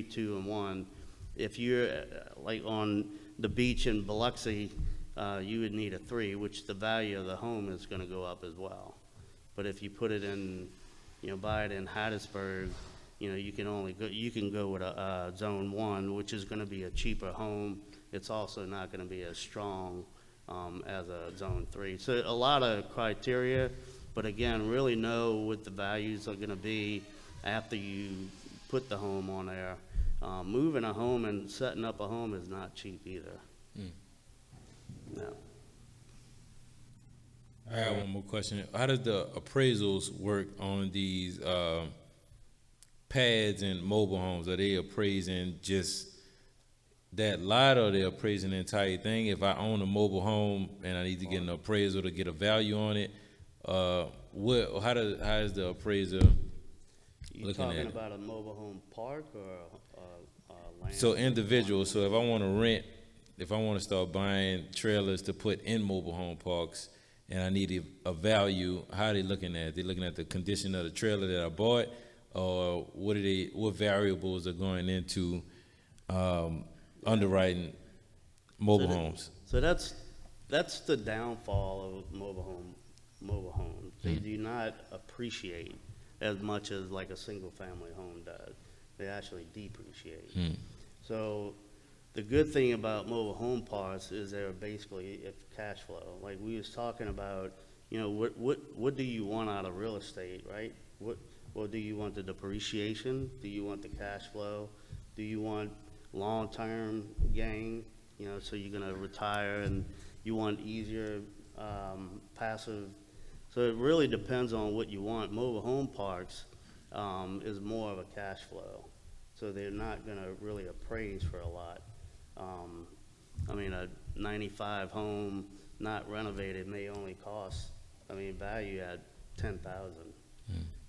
2, and 1. If you're on the beach in Biloxi, you would need a 3, which the value of the home is going to go up as well. But if you put it in, buy it in Hattiesburg, you can go with a zone 1, which is going to be a cheaper home. It's also not going to be as strong as a zone 3. So a lot of criteria, but again, really know what the values are going to be after you put the home on there. Moving a home and setting up a home is not cheap either. No. I have one more question. How does the appraisals work on these pads and mobile homes? Are they appraising just that lot, or are they appraising the entire thing? If I own a mobile home and I need to get an appraisal to get a value on it, how is the appraiser You looking talking at it? about a mobile home park or a land? So individual. So if I want to rent, if I want to start buying trailers to put in mobile home parks, and I need a value, how are they looking at it? They looking at the condition of the trailer that I bought, or what variables are going into underwriting mobile homes? So that's the downfall of mobile homes. They do not appreciate as much as like a single family home does. They actually depreciate. So the good thing about mobile home parks is they're basically cash flow. Like we was talking about, what do you want out of real estate, right? Do you want the depreciation? Do you want the cash flow? Do you want long-term gain? So you're gonna retire and you want easier passive So it really depends on what you want. Mobile home parks is more of a cash flow, so they're not gonna really appraise for a lot. I mean, a 95 home, not renovated, may only cost, value at 10,000.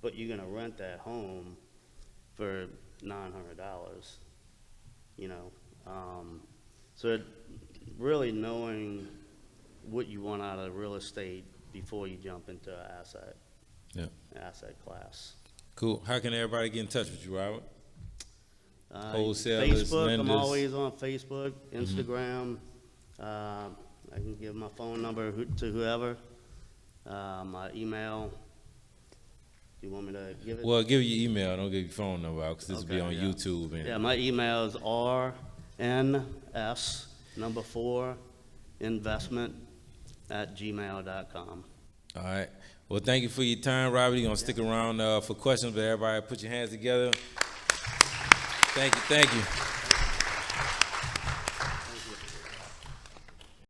But you're gonna rent that home for $900, you know? So it, really knowing what you want out of real estate before you jump into an asset class. Cool. How can everybody get in touch with you, Robert? Wholesalers, Facebook, lenders. I'm always on Facebook, Instagram. I can give my phone number to whoever. My email. Do you want me to give it? Well, give your email. Don't give your phone number out because this will be Okay, on yeah. YouTube. And Yeah, my email is rns4investment@gmail.com. all right. Well, thank you for your time, Robert. You're gonna stick around for questions, but everybody put your hands together. Thank you.